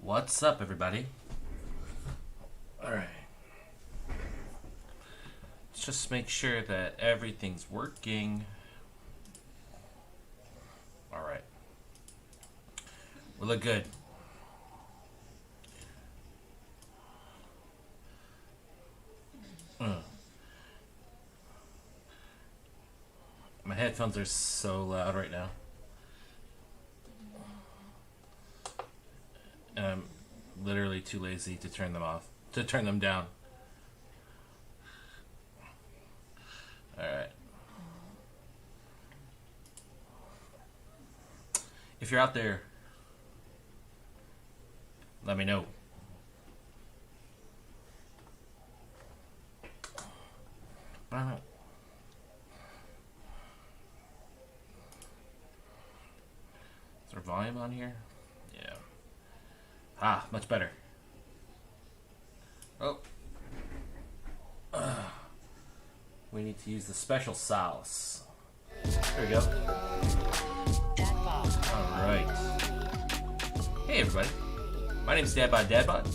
What's up, everybody? Alright. Let's just make sure that everything's working. Alright. We look good. My headphones are so loud right now. And I'm literally too lazy to turn them off, to turn them down. Alright. If you're out there, let me know. Is there volume on here? Yeah. Ah, much better. Oh. We need to use the special sauce. There we go. Alright. Hey everybody. My name's Dadbot,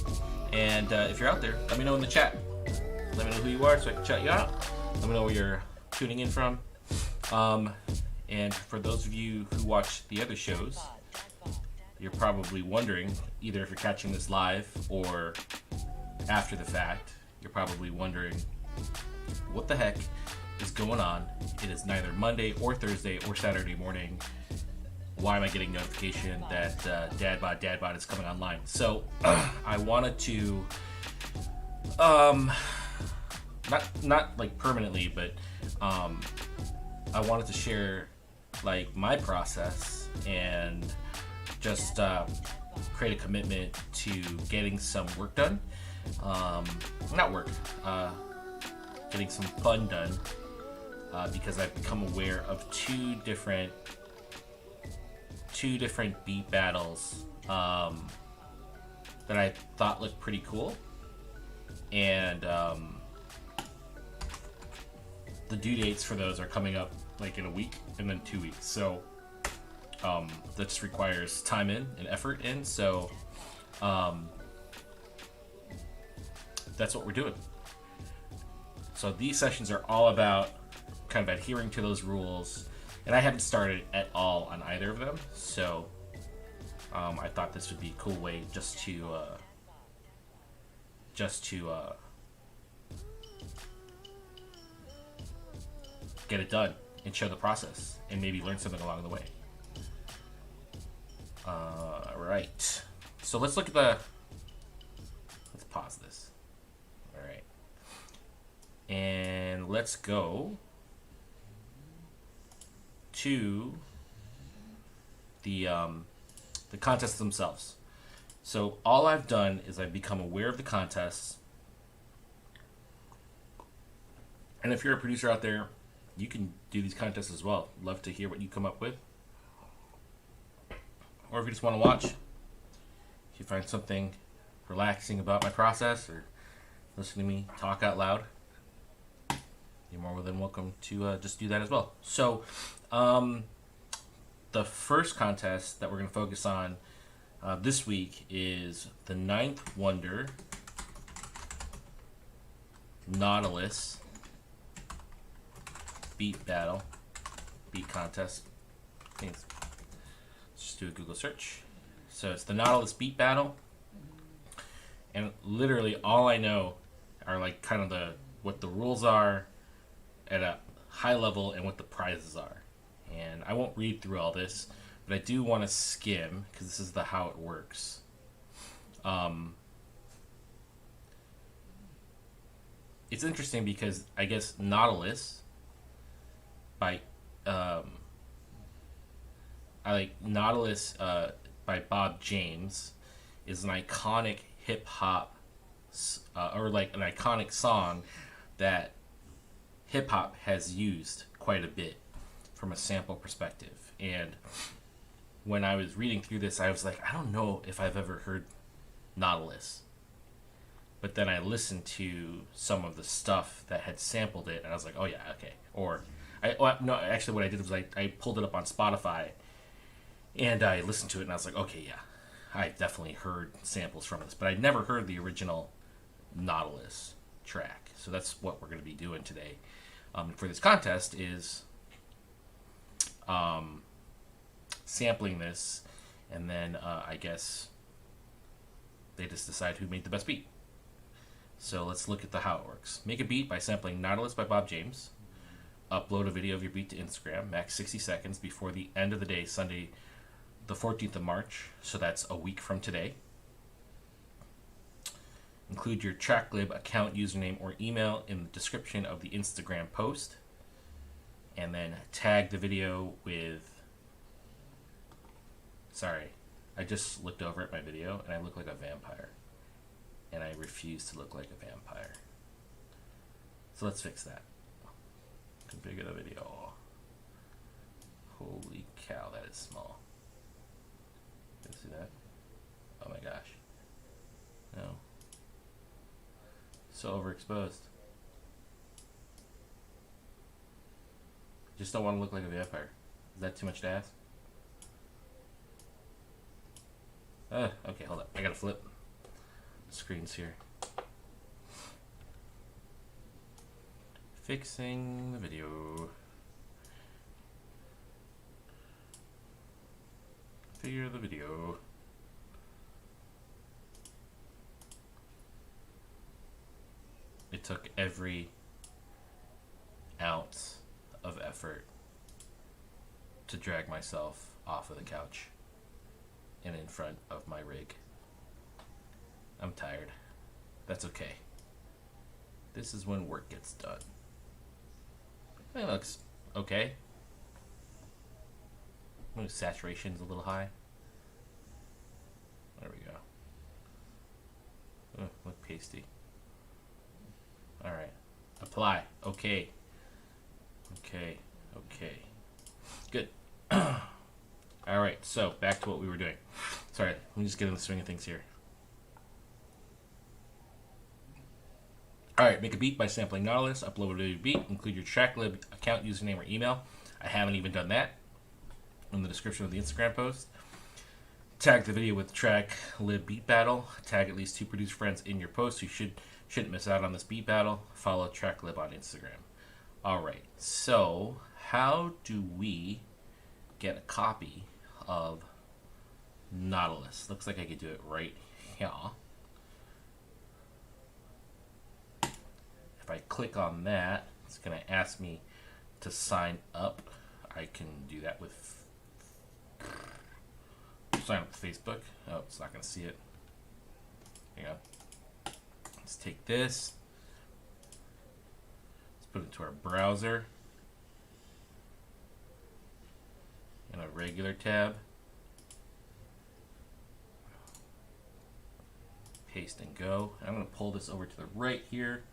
and if you're out there, let me know in the chat. Let me know who you are so I can shout you out. Let me know where you're tuning in from. And for those of you who watch the other shows, you're probably wondering, either if you're catching this live or after the fact, you're probably wondering, what the heck is going on? It is neither Monday or Thursday or Saturday morning. Why am I getting notification that Dadbot is coming online? So I wanted to, not like permanently, but I wanted to share like my process and just create a commitment to getting some work done. Not work, getting some fun done, because I've become aware of two different beat battles that I thought looked pretty cool, and the due dates for those are coming up like in a week and then 2 weeks. So that just requires time in and effort in. So that's what we're doing. So these sessions are all about kind of adhering to those rules, and I haven't started at all on either of them. So I thought this would be a cool way just to get it done and show the process and maybe learn something along the way. Right. So let's look at let's pause this. All right. And let's go to the contests themselves. So all I've done is I've become aware of the contests. And if you're a producer out there, you can do these contests as well. Love to hear what you come up with. Or if you just want to watch, if you find something relaxing about my process or listen to me talk out loud, you're more than welcome to just do that as well. So the first contest that we're going to focus on this week is the Ninth Wonder Nautilus beat contest. Let's just do a Google search. So it's the Nautilus beat battle, and literally all I know are like kind of what the rules are at a high level and what the prizes are. And I won't read through all this, but I do want to skim because this is how it works. It's interesting because I guess Nautilus by by Bob James is an iconic hip hop or like an iconic song that hip hop has used quite a bit from a sample perspective. And when I was reading through this, I was like, I don't know if I've ever heard Nautilus. But then I listened to some of the stuff that had sampled it, and I was like, oh yeah, okay. Or no, actually what I did was I pulled it up on Spotify, and I listened to it, and I was like, okay, yeah, I definitely heard samples from this, but I'd never heard the original Nautilus track. So that's what we're going to be doing today for this contest is sampling this, and then I guess they just decide who made the best beat. So let's look at how it works. Make a beat by sampling Nautilus by Bob James. Upload a video of your beat to Instagram, max 60 seconds before the end of the day, Sunday, the 14th of March. So that's a week from today. Include your TrackLib account username or email in the description of the Instagram post. And then tag the video with... Sorry, I just looked over at my video and I look like a vampire. And I refuse to look like a vampire. So let's fix that. Configure the video. Holy cow, that is small. You see that? Oh my gosh. No. So overexposed. Just don't want to look like a vampire. Is that too much to ask? Okay, hold up. I gotta flip screens here. Fixing the video. Figure the video. It took every ounce of effort to drag myself off of the couch and in front of my rig. I'm tired. That's okay. This is when work gets done. It looks okay. Maybe saturation's a little high. There we go. Look pasty. Alright. Apply. Okay. Okay. Okay. Good. Alright, so back to what we were doing. Sorry, let me just get in the swing of things here. Alright, make a beat by sampling Nautilus, upload a beat, include your TrackLib account username or email. I haven't even done that. In the description of the Instagram post. Tag the video with TrackLib Beat Battle. Tag at least 2 producer friends in your post. You shouldn't miss out on this beat battle. Follow TrackLib on Instagram. Alright, so how do we get a copy of Nautilus? Looks like I could do it right here. If I click on that, it's going to ask me to sign up. I can do that with sign up with Facebook. Oh, it's not going to see it. Hang on. Let's take this. Let's put it into our browser. In a regular tab. Paste and go. I'm going to pull this over to the right here.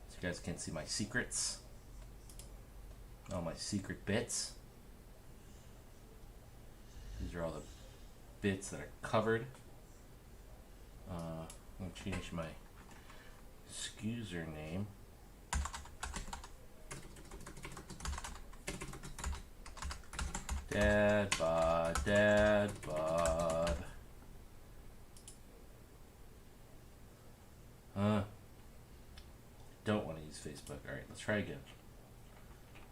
So you guys can see my secrets. All my secret bits. These are all the bits that are covered. I'm going to change my scuser name. Dad bod, dad bod. Don't want to use Facebook. Alright, let's try again.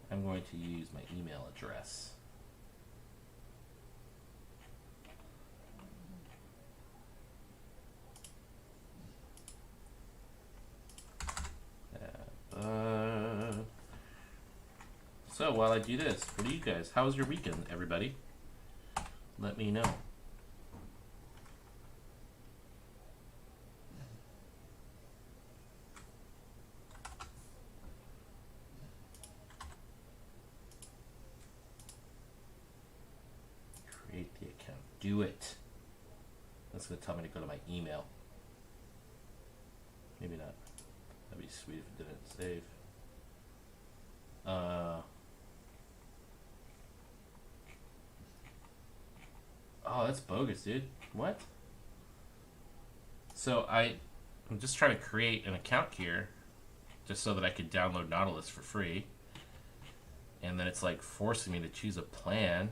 I'm going to use my email address. So while I do this, what do you guys? How was your weekend, everybody? Let me know. Create the account. Do it. That's going to tell me to go to my email. Maybe not. That'd be sweet if it didn't save. Oh, that's bogus, dude. What? So I'm just trying to create an account here just so that I could download Nautilus for free. And then it's like forcing me to choose a plan.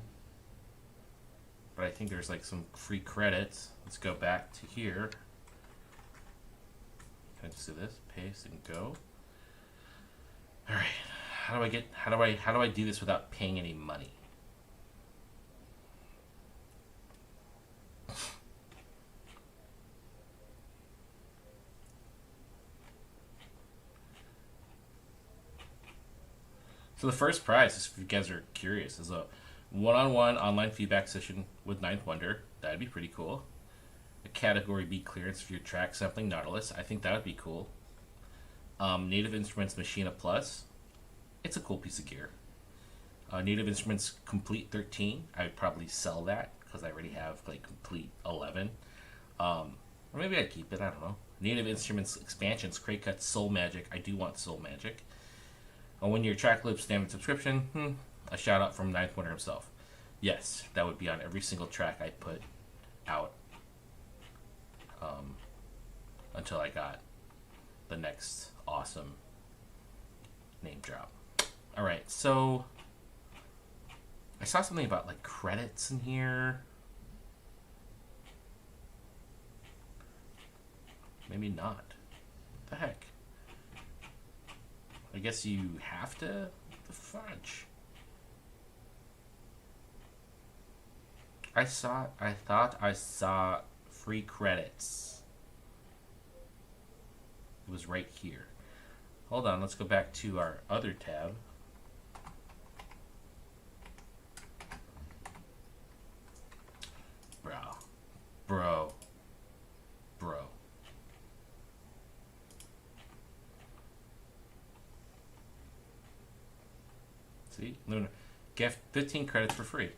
but I think there's like some free credits. Let's go back to here. Can I just do this? Paste and go. All right. How do I do this without paying any money? So the first prize, if you guys are curious, is a one-on-one online feedback session with Ninth Wonder. That'd be pretty cool. A Category B clearance for your track sampling Nautilus. I think that would be cool. Native Instruments Machina Plus. It's a cool piece of gear. Native Instruments Complete 13. I would probably sell that because I already have like Complete 11. Or maybe I'd keep it. I don't know. Native Instruments Expansions Crate Cut Soul Magic. I do want Soul Magic. A 1-year Track Loop standard subscription. A shout out from Ninth Wonder himself. Yes, that would be on every single track I put out until I got the next awesome name drop. All right, so I saw something about like credits in here. Maybe not. What the heck? I guess you have to. What the fudge? I thought I saw free credits. It was right here. Hold on, let's go back to our other tab. Bro. See, Lunar, get 15 credits for free.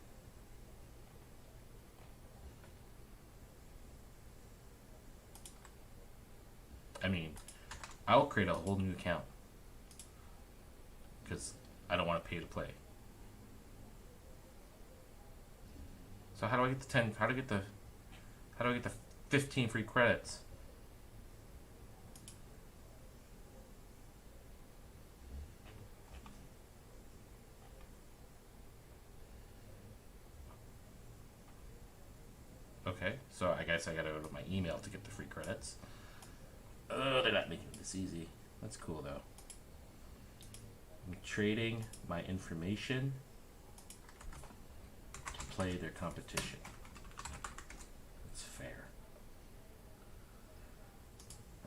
I mean, I'll create a whole new account because I don't want to pay to play. So how do I get the 10? How do I get the 15 free credits? Okay, so I guess I gotta go to my email to get the free credits. They're not making this easy. That's cool though. I'm trading my information to play their competition. That's fair.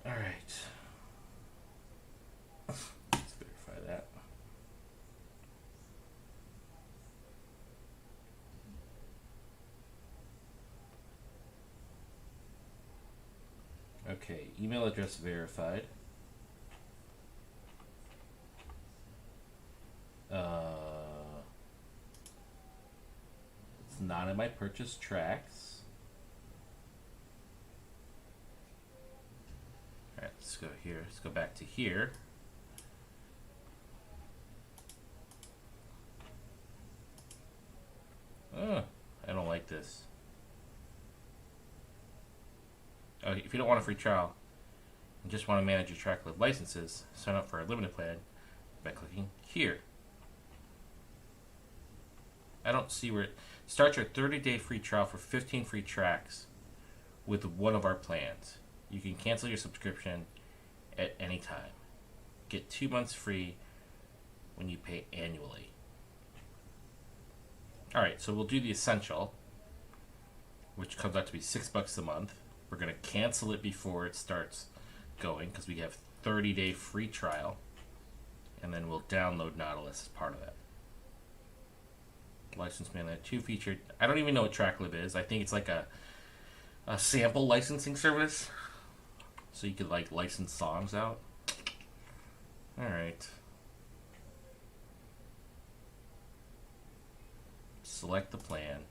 Alright. Let's verify that. Okay, email address verified. It's not in my purchased tracks. Alright, let's go here. Let's go back to here. I don't like this. Okay, if you don't want a free trial and just want to manage your track lib licenses, sign up for a limited plan by clicking here. I don't see where it starts your 30-day free trial for 15 free tracks with one of our plans. You can cancel your subscription at any time. Get 2 months free when you pay annually. Alright, so we'll do the essential, which comes out to be $6 a month. We're going to cancel it before it starts going because we have 30-day free trial. And then we'll download Nautilus as part of that. License Manual 2 featured. I don't even know what TrackLib is. I think it's like a sample licensing service. So you could like license songs out. Alright. Select the plan.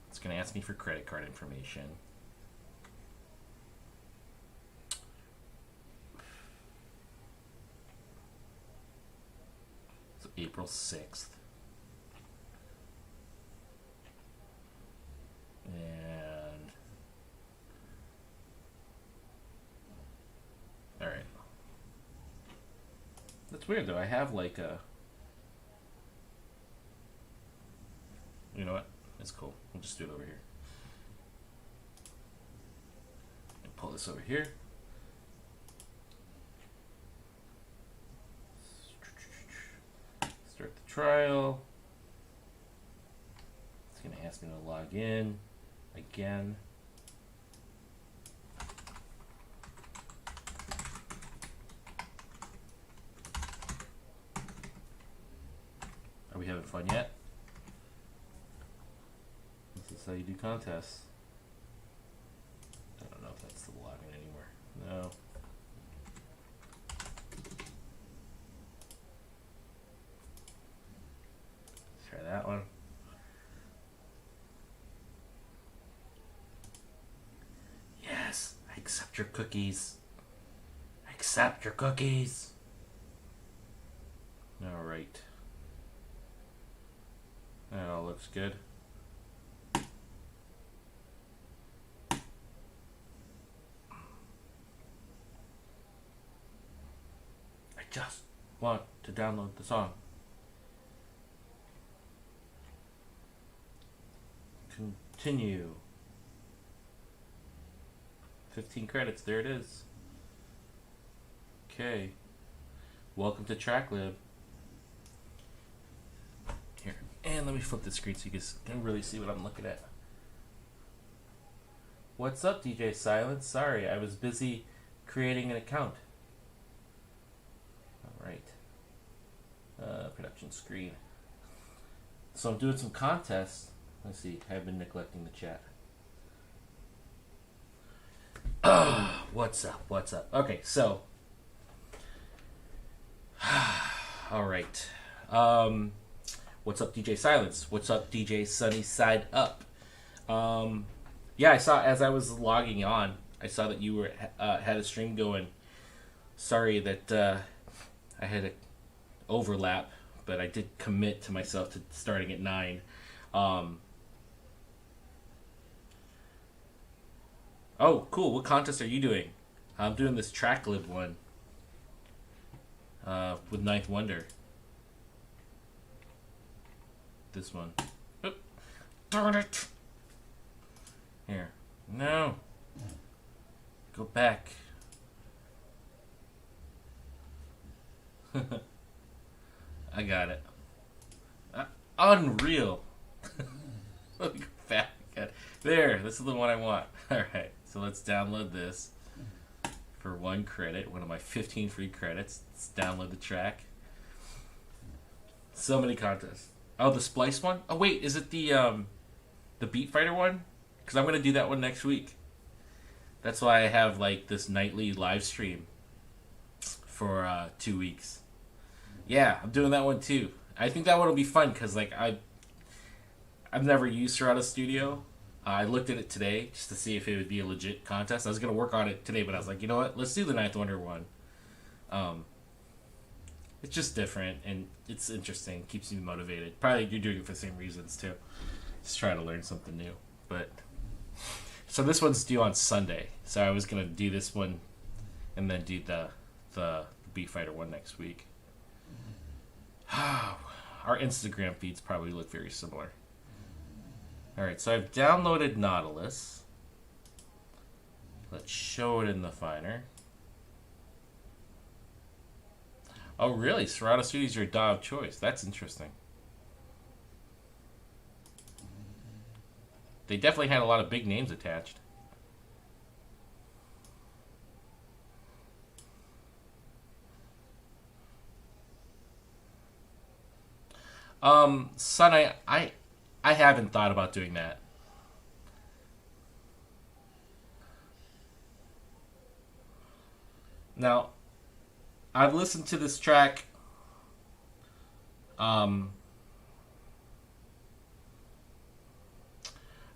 It's going to ask me for credit card information. So April 6th. And alright. That's weird though. I have like a, you know what? It's cool. We'll just do it over here. And pull this over here. Start the trial. It's going to ask me to log in again. Are we having fun yet? This is how you do contests. I don't know if that's the login anymore. No. Let's try that one. Yes, I accept your cookies. I accept your cookies. All right. That all looks good. I just want to download the song. Continue. 15 credits, there it is. Okay. Welcome to TrackLib. Here. And let me flip the screen so you guys can really see what I'm looking at. What's up, DJ Silence? Sorry, I was busy creating an account. Alright. Production screen. So I'm doing some contests. Let's see, I've been neglecting the chat. What's up? What's up? Okay, so. Alright. What's up, DJ Silence? What's up, DJ Sunny Side Up? Yeah, I saw as I was logging on, I saw that you were had a stream going. Sorry that I had an overlap, but I did commit to myself to starting at 9. Oh, cool. What contest are you doing? I'm doing this TrackLib one with Ninth Wonder. This one. Oop. Darn it. Here. No. Go back. I got it. Unreal. Let me go back. There. This is the one I want. Alright. So let's download this for 1 credit. One of my 15 free credits. Let's download the track. So many contests. Oh, the Splice one? Oh, wait. Is it the Beat Fighter one? Because I'm going to do that one next week. That's why I have like this nightly live stream for 2 weeks. Yeah, I'm doing that one too. I think that one will be fun because like I've never used Serato Studio. I looked at it today just to see if it would be a legit contest. I was going to work on it today, but I was like, you know what? Let's do the Ninth Wonder one. It's just different and it's interesting. Keeps me motivated. Probably you're doing it for the same reasons too. Just trying to learn something new. But so this one's due on Sunday. So I was going to do this one and then do the Beat Fighter one next week. Our Instagram feeds probably look very similar. Alright, so I've downloaded Nautilus. Let's show it in the Finder. Oh, really? Serato Studio is your DAW of choice. That's interesting. They definitely had a lot of big names attached. Son, I haven't thought about doing that. Now, I've listened to this track. I've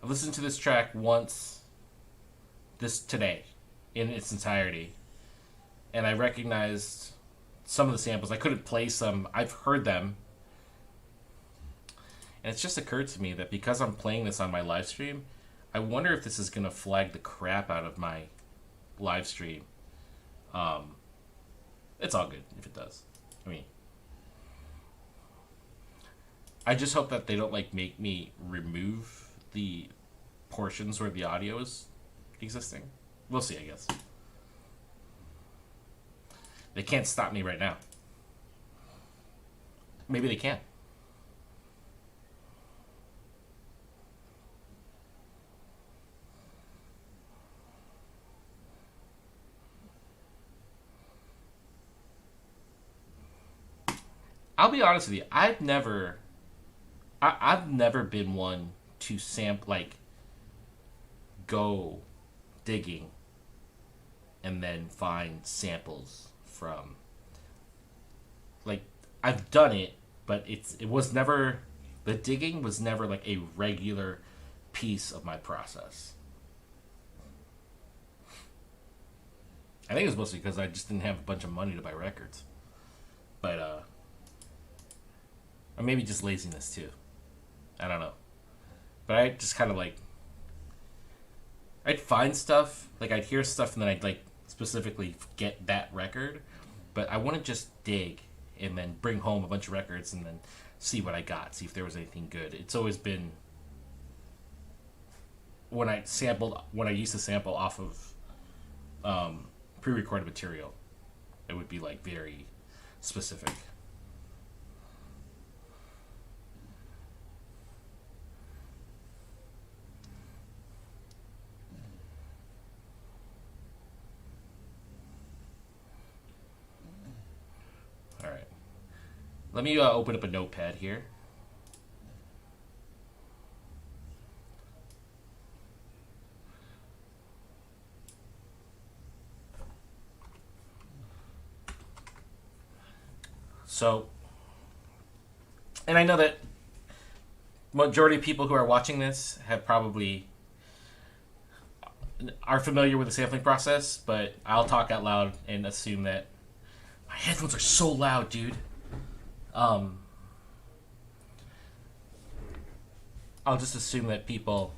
listened to this track once today in its entirety. And I recognized some of the samples. I couldn't play some. I've heard them. And it's just occurred to me that because I'm playing this on my live stream, I wonder if this is going to flag the crap out of my live stream. It's all good if it does. I mean, I just hope that they don't like make me remove the portions where the audio is existing. We'll see, I guess. They can't stop me right now. Maybe they can. I'll be honest with you. I've never been one to go digging and then find samples from. Like, I've done it, but it was never, the digging was never like a regular piece of my process. I think it was mostly because I just didn't have a bunch of money to buy records. But, or maybe just laziness too. I don't know. But I just kind of I'd find stuff, I'd hear stuff and then I'd specifically get that record. But I wouldn't just dig and then bring home a bunch of records and then see what I got, see if there was anything good. It's always been when I used to sample off of pre-recorded material, it would be very specific. Let me open up a notepad here. So, and I know that majority of people who are watching this are familiar with the sampling process, but I'll talk out loud and assume that my headphones are so loud, dude. I'll just assume that people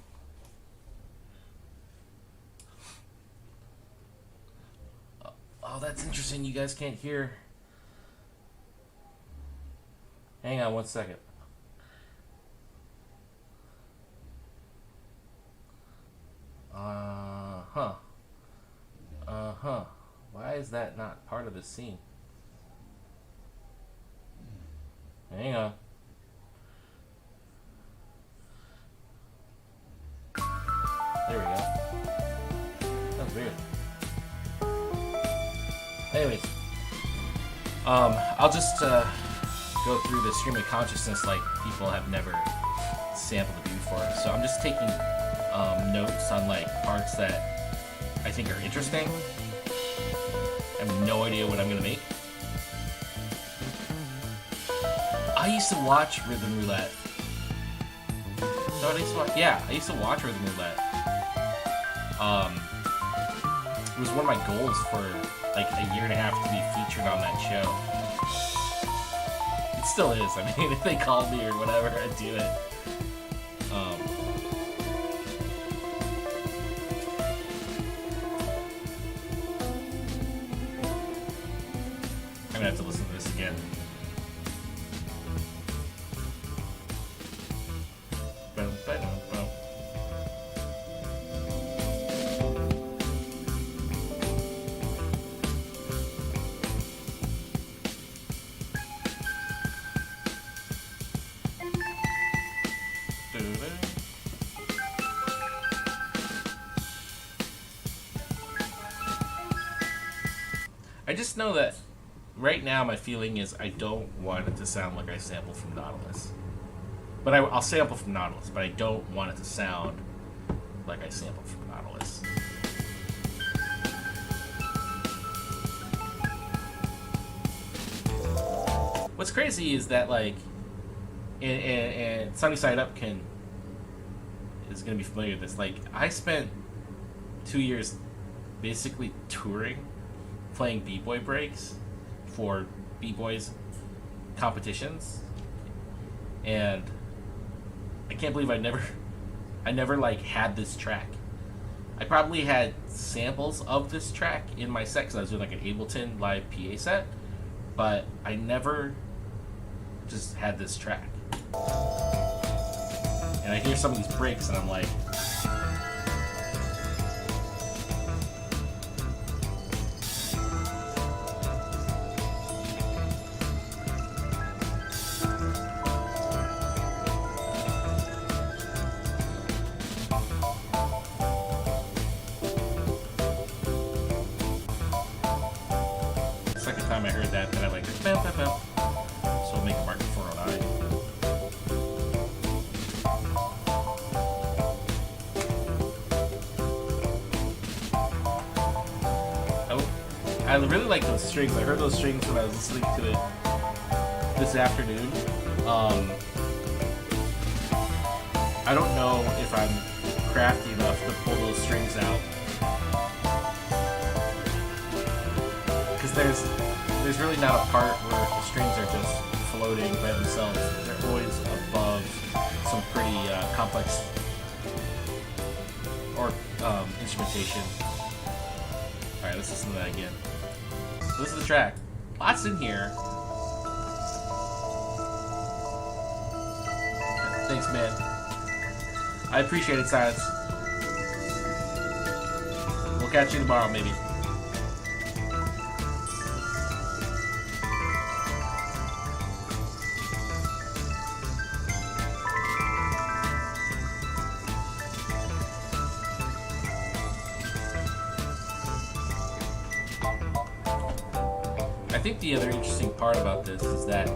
oh, that's interesting. You guys can't hear. Hang on one second. Why is that not part of the scene? Hang on. There we go. That's weird. Anyways, I'll just go through the stream of consciousness like people have never sampled it before. So I'm just taking notes on parts that I think are interesting. I have no idea what I'm gonna make. I used to watch Rhythm Roulette. I used to watch Rhythm Roulette. It was one of my goals for a year and a half to be featured on that show. It still is. I mean, if they called me or whatever, I'd do it. I'm gonna have to listen to this again. I just know that right now my feeling is I don't want it to sound like I sample from Nautilus. But I'll sample from Nautilus, but I don't want it to sound like I sampled from Nautilus. What's crazy is that and Sunny Side Up is gonna be familiar with this. I spent 2 years basically touring, playing B-boy breaks for B-boys competitions, and I can't believe I never had this track. I probably had samples of this track in my set because I was doing an Ableton live PA set, but I never just had this track. And I hear some of these breaks, and I'm like, second time I heard that, then I like, bam, bam, bam. So we'll make a mark for 409. I really like those strings. I heard those strings when I was listening to it this afternoon. I don't know if I'm crafty enough to pull those strings out, because there's really not a part where the strings are just floating by themselves. They're always above some pretty complex or instrumentation. Alright, let's listen to that again. So this is the track. Lots in here. Thanks, man. I appreciate it, Silence. We'll catch you tomorrow, maybe. I think the other interesting part about this is that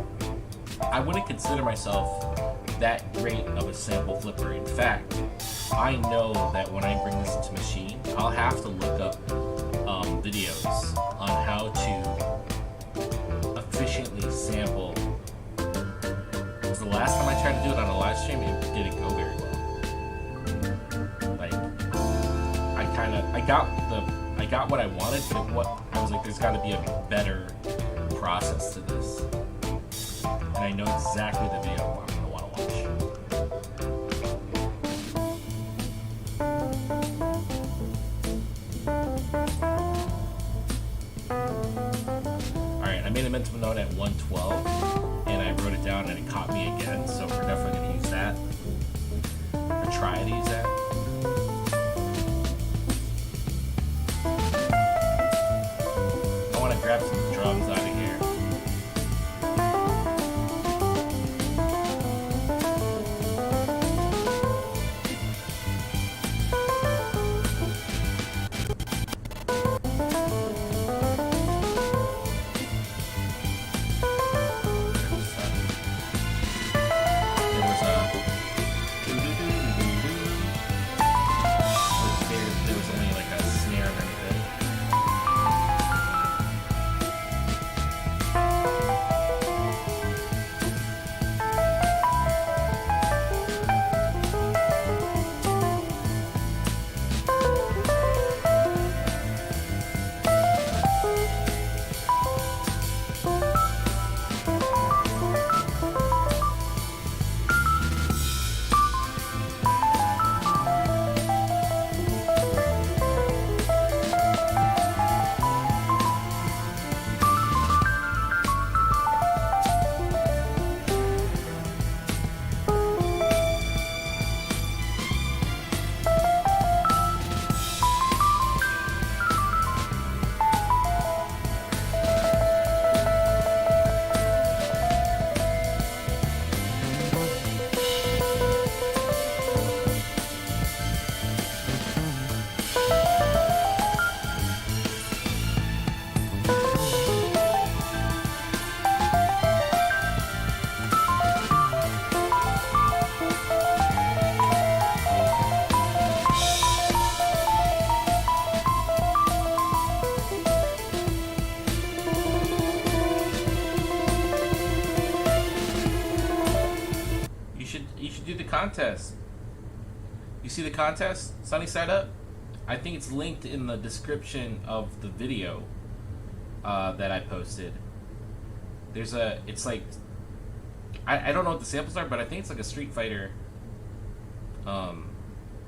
I wouldn't consider myself that great of a sample flipper. In fact, I know that when I bring this into Machine, I'll have to look up videos on how to efficiently sample. Because the last time I tried to do it on a live stream, it didn't go very well. Like, I got what I wanted, but I was like, there's got to be a better process to this, and I know exactly the video I'm going to want to watch. Alright, I made a mental note at 112, and I wrote it down, and it caught me again, so we're definitely going to use that, or try to use that. I want to grab some drums out of here. There was only like a snare underneath it. You should do the contest. You see the contest, Sunny Side Up? I think it's linked in the description of the video that I posted. There's it's like, I don't know what the samples are, but I think it's like a Street Fighter. I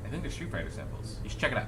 think they're Street Fighter samples. You should check it out.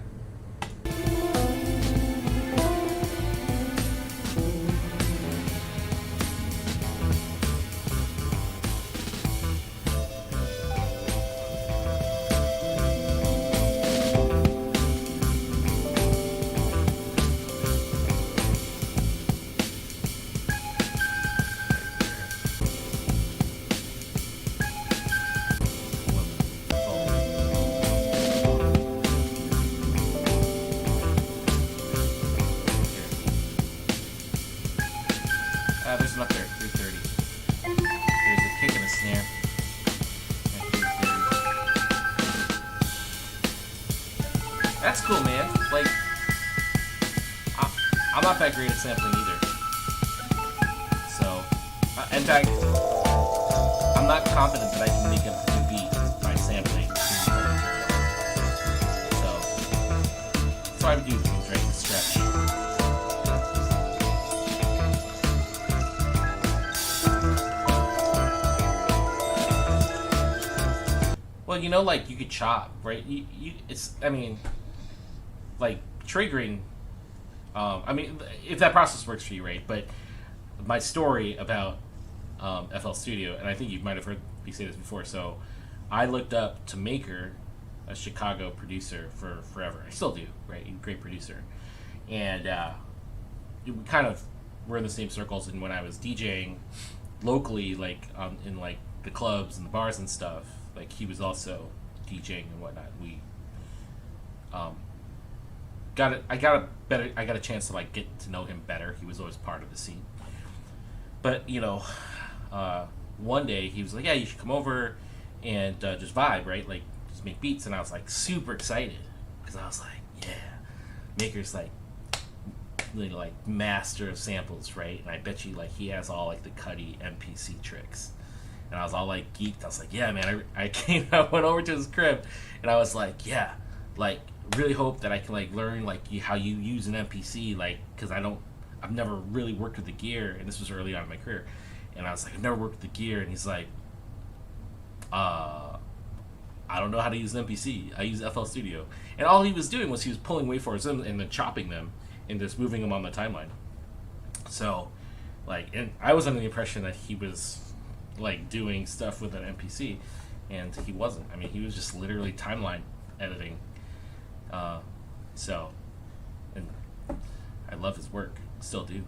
That's cool, man. Like, I'm not that great at sampling either. So, in fact, I'm not confident that I can make a good beat by sampling material. So I would do things right to stretch. Well, you know, like, you could chop, right? I mean, like, triggering, I mean, if that process works for you, right? But my story about FL Studio, and I think you might have heard me say this before, so I looked up to Maker, a Chicago producer, for forever. I still do, right? Great producer. And we kind of were in the same circles, and when I was DJing locally, like, in, like, the clubs and the bars and stuff, like, he was also DJing and whatnot. We I got a chance to, like, get to know him better. He was always part of the scene. But, you know, one day he was like, yeah, you should come over and just vibe, right? Like, just make beats. And I was, like, super excited because I was like, yeah, Maker's, like, really, like, master of samples, right? And I bet you, like, he has all, like, the Cuddy MPC tricks. And I was all, like, geeked. I was like, yeah, man, I went over to his crib and I was like, yeah, like, really hope that I can, like, learn, like, how you use an MPC, like, because I've never really worked with the gear, and this was early on in my career, and I was like, I've never worked with the gear, and he's like, I don't know how to use an MPC, I use FL Studio. And all he was doing was he was pulling waveforms in and then chopping them and just moving them on the timeline. So, like, and I was under the impression that he was, like, doing stuff with an MPC, and he wasn't. I mean, he was just literally timeline editing. So, and I love his work, still do.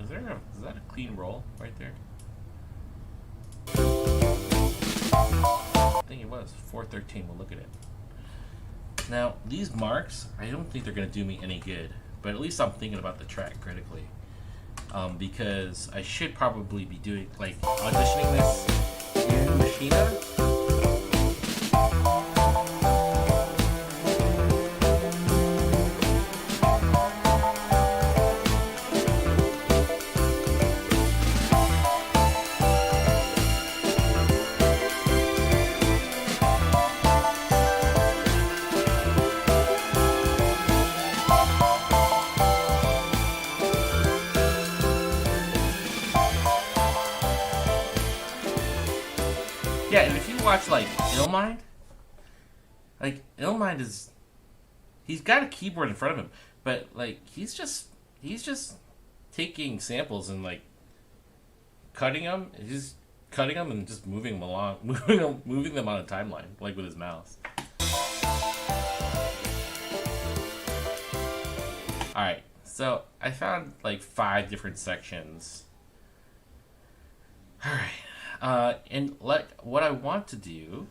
Is that a clean roll right there? I think it was 413. We'll look at it. Now, these marks, I don't think they're going to do me any good, but at least I'm thinking about the track critically. Because I should probably be doing, like, auditioning this in Machina. Yeah, and if you watch, like, Illmind, like, Illmind is, he's got a keyboard in front of him, but, like, he's just taking samples and, like, cutting them and just moving them along, moving them on a timeline, like, with his mouse. Alright, so I found, like, 5 different sections. Alright. And what I want to do,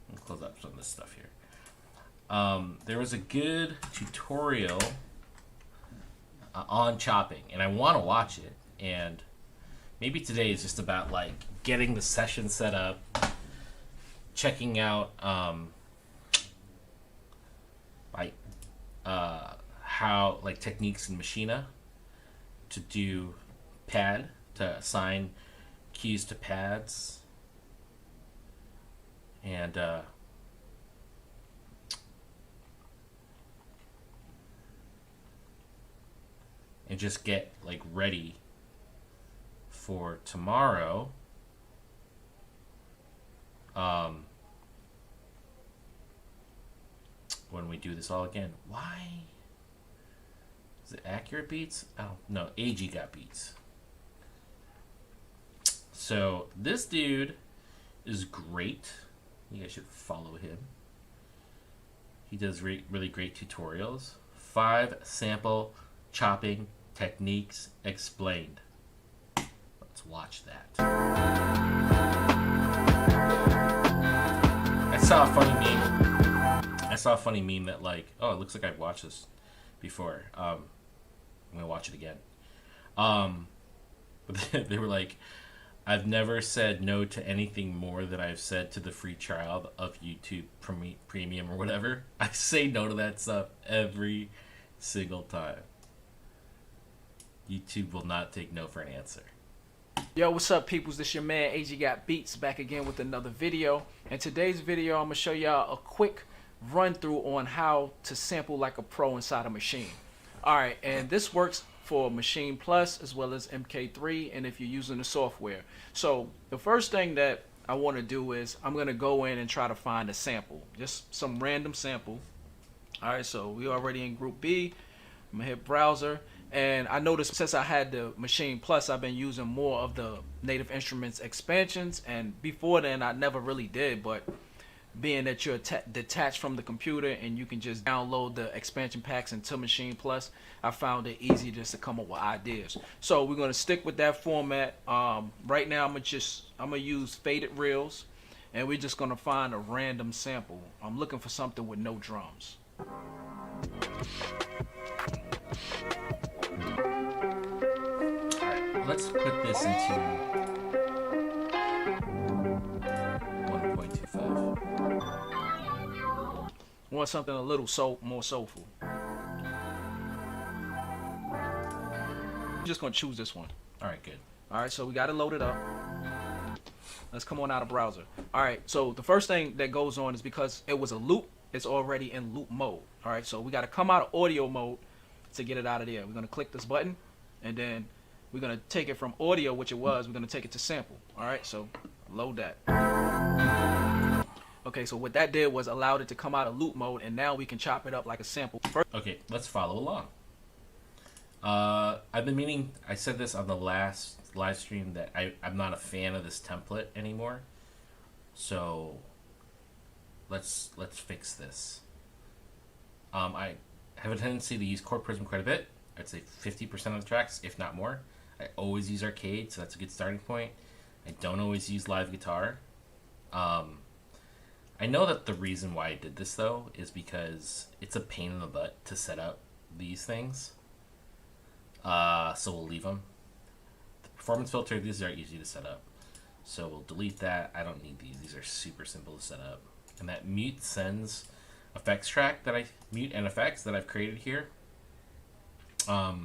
let's close up some of this stuff here. There was a good tutorial on chopping, and I want to watch it. And maybe today is just about, like, getting the session set up, checking out how, like, techniques in Machina to do pad, to assign keys to pads, and just get, like, ready for tomorrow. When we do this all again. Why is it Accurate Beats? Oh no, AG got beats. So this dude is great. You guys should follow him. He does really great tutorials. 5 sample chopping techniques explained. Let's watch that. I saw a funny meme that, like, oh, it looks like I've watched this before. I'm gonna watch it again. But they were like, I've never said no to anything more than I've said to the free trial of YouTube Premium or whatever. I say no to that stuff every single time. YouTube will not take no for an answer. Yo, what's up, peoples? This your man AG Got Beats back again with another video. In today's video, I'm gonna show y'all a quick run through on how to sample like a pro inside a Maschine. Alright, and this works for Maschine Plus as well as MK3, and if you're using the software. So the first thing that I want to do is I'm going to go in and try to find a sample, just some random sample. Alright, so we already in group B. I'm gonna hit browser, and I noticed since I had the Maschine Plus, I've been using more of the Native Instruments expansions, and before then I never really did, but being that you're detached from the computer and you can just download the expansion packs into Maschine Plus, I found it easy just to come up with ideas. So we're gonna stick with that format. Right now I'm gonna use faded reels, and we're just gonna find a random sample. I'm looking for something with no drums. Alright, let's put this into 1.25. Want something a little more soulful. I'm just gonna choose this one. Alright, good. Alright, so we got it loaded up. Let's come on out of browser. Alright, so the first thing that goes on is because it was a loop, it's already in loop mode. Alright, so we got to come out of audio mode to get it out of there. We're going to click this button, and then we're going to take it from audio, which it was, we're going to take it to sample. Alright, so load that. Okay, so what that did was allowed it to come out of loop mode, and now we can chop it up like a sample. Okay, let's follow along. I've been meaning, I said this on the last live stream, that I'm not a fan of this template anymore. So let's fix this. I have a tendency to use Chord Prism quite a bit. I'd say 50% of the tracks, if not more. I always use Arcade, so that's a good starting point. I don't always use live guitar. I know that the reason why I did this, though, is because it's a pain in the butt to set up these things. So we'll leave them. The performance filter, these are easy to set up. So we'll delete that. I don't need these. These are super simple to set up. And that mute sends effects track that mute and effects that I've created here. I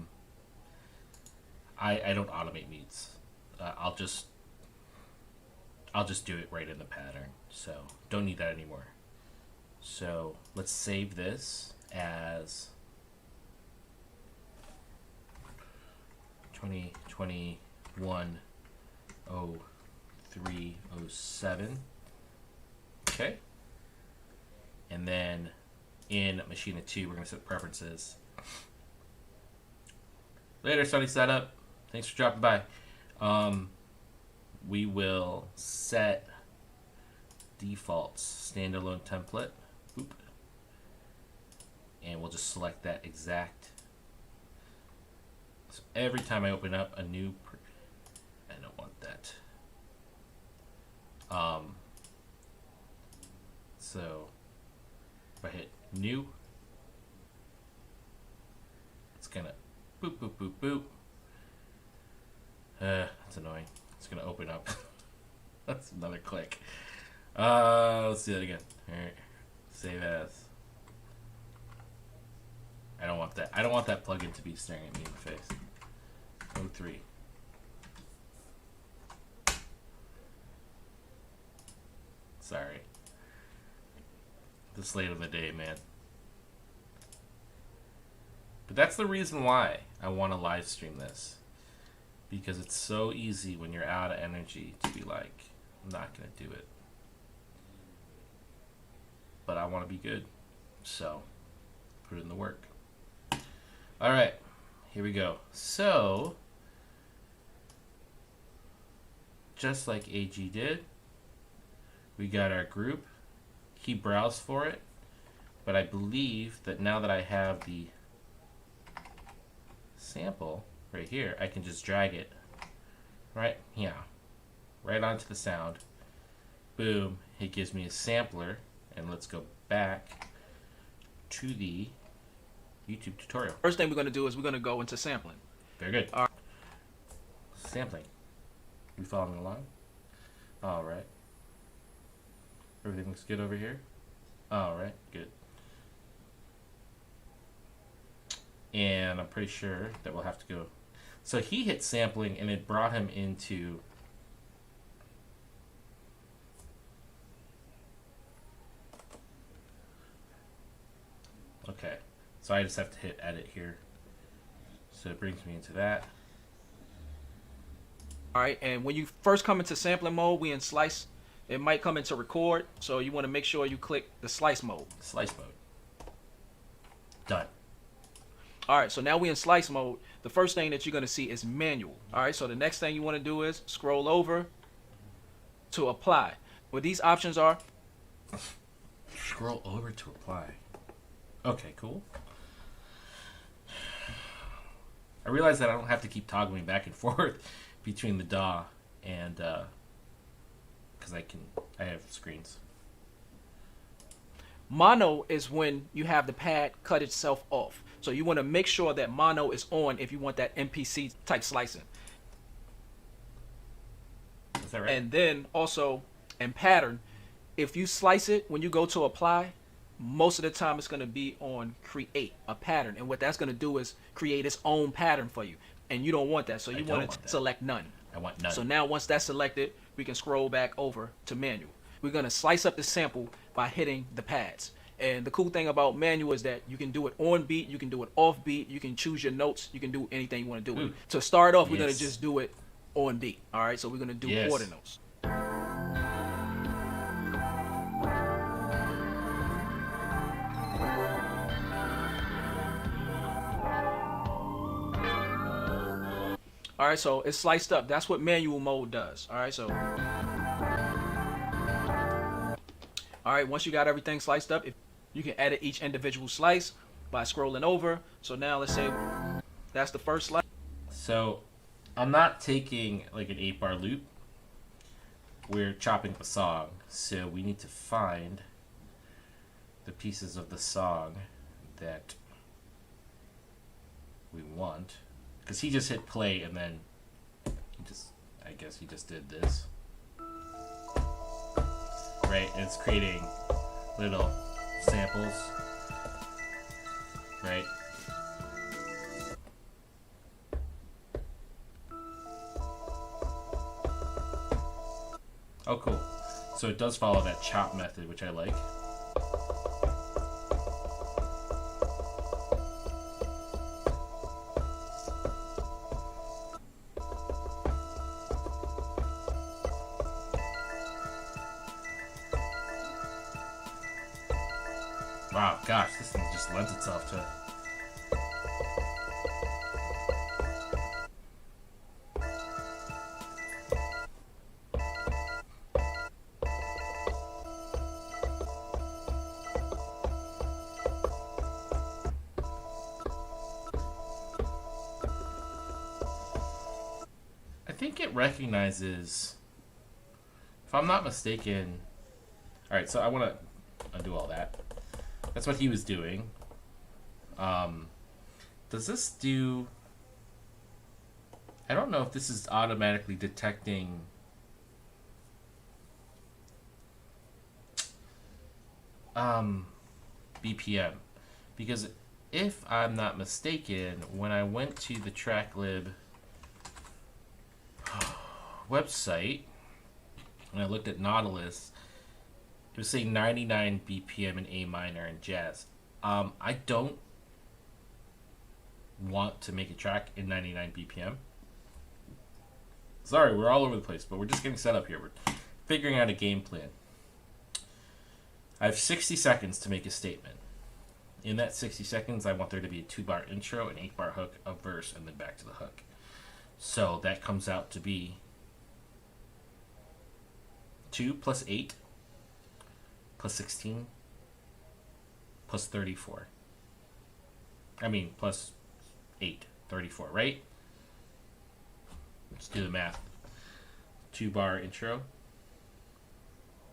don't automate mutes. I'll just do it right in the pattern. So don't need that anymore. So let's save this as 2021-03-07. Okay. And then in Maschine 2, we're going to set preferences. Later, Sunny Setup. Thanks for dropping by. We will set defaults, standalone template. Oop. And we'll just select that exact. So every time I open up a new, I don't want that. So if I hit new, it's gonna boop, boop, boop, boop. That's annoying. It's gonna open up. That's another click. Let's do that again. Alright. Save as. I don't want that. I don't want that plugin to be staring at me in the face. 03. Sorry. This late in the day, man. But that's the reason why I want to live stream this. Because it's so easy when you're out of energy to be like, I'm not going to do it. But I want to be good. So, put in the work. Alright, here we go. So, just like AG did, we got our group. He browsed for it. But I believe that now that I have the sample right here, I can just drag it right here, right onto the sound. Boom, it gives me a sampler. And let's go back to the YouTube tutorial. First thing we're going to do is we're going to go into sampling. Very good. Sampling. You following along? All right. Everything looks good over here? All right, good. And I'm pretty sure that we'll have to go. So he hit sampling and it brought him into okay. So I just have to hit edit here. So it brings me into that. All right, and when you first come into sampling mode, we in slice. It might come into record, so you want to make sure you click the slice mode. Slice mode. Done. All right, so now we in slice mode. The first thing that you're going to see is manual. All right, so the next thing you want to do is scroll over to apply. What these options are. Scroll over to apply. Okay, cool. I realize that I don't have to keep toggling back and forth between the DAW and because I have screens. Mono is when you have the pad cut itself off. So you want to make sure that mono is on if you want that MPC type slicing. Is that right? And then also in pattern, if you slice it when you go to apply, most of the time it's going to be on create a pattern. And what that's going to do is create its own pattern for you. And you don't want that. So you want to select none. I want none. So now once that's selected, we can scroll back over to manual. We're going to slice up the sample by hitting the pads. And the cool thing about manual is that you can do it on beat, you can do it off beat, you can choose your notes, you can do anything you want to do. Ooh. To start off, we're going to just do it on beat. All right, so we're going to do quarter notes. All right, so it's sliced up. That's what manual mode does. All right, so. All right, once you got everything sliced up, you can edit each individual slice by scrolling over. So now let's say that's the first slice. So I'm not taking like an 8-bar loop. We're chopping up a song. So we need to find the pieces of the song that we want. Because he just hit play and then I guess he just did this. Right, and it's creating little samples, right? Oh, cool. So it does follow that chop method, which I like. Wow, gosh, this thing just lends itself to... I think it recognizes, if I'm not mistaken... Alright, so I want to undo all that. That's what he was doing. Does this do... I don't know if this is automatically detecting... BPM. Because if I'm not mistaken, when I went to the TrackLib website, and I looked at Nautilus, it was saying 99 BPM in A minor and jazz. I don't want to make a track in 99 BPM. Sorry, we're all over the place, but we're just getting set up here. We're figuring out a game plan. I have 60 seconds to make a statement. In that 60 seconds, I want there to be a 2-bar intro, an 8-bar hook, a verse, and then back to the hook. So that comes out to be 2 plus 8 plus 16 plus 34. I mean, plus 8, 34, right? Let's do the math. 2-bar intro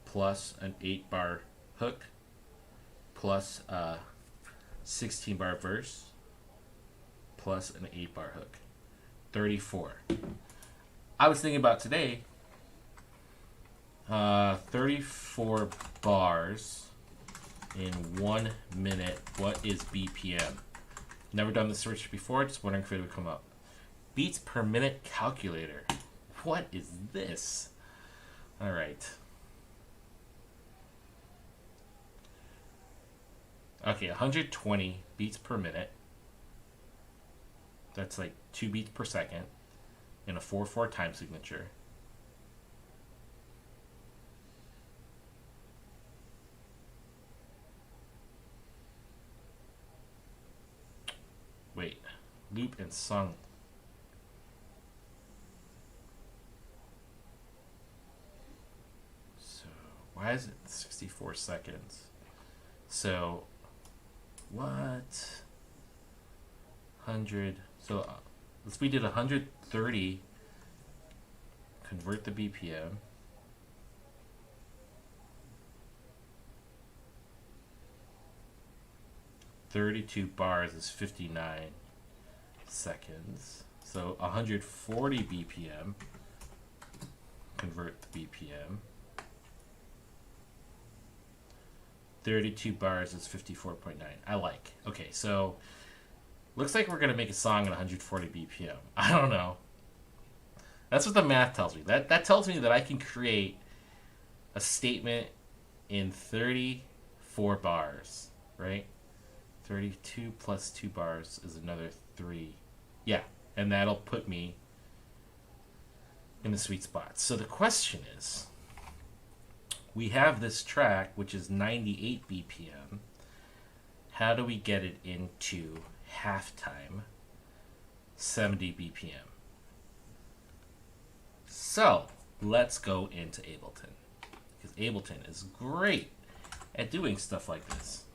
plus an 8-bar hook plus a 16-bar verse plus an 8-bar hook. 34. I was thinking about today. 34 bars in 1 minute. What is BPM? Never done this search before. Just wondering if it would come up. Beats per minute calculator. What is this? All right. Okay, 120 beats per minute. That's like 2 beats per second in a 4/4 time signature. Wait, loop and sung. So, why is it 64 seconds? So, what? 100. So, let's we did 130. Convert the BPM. $32 bars is 59 seconds. So 140 BPM. Convert the BPM. 32 bars is 54.9. I like. Okay, so looks like we're gonna make a song at 140 BPM. I don't know. That's what the math tells me. That tells me that I can create a statement in 34 bars, right? 32 plus 2 bars is another 3. Yeah, and that'll put me in the sweet spot. So the question is, we have this track, which is 98 BPM. How do we get it into halftime 70 BPM? So let's go into Ableton, because Ableton is great at doing stuff like this.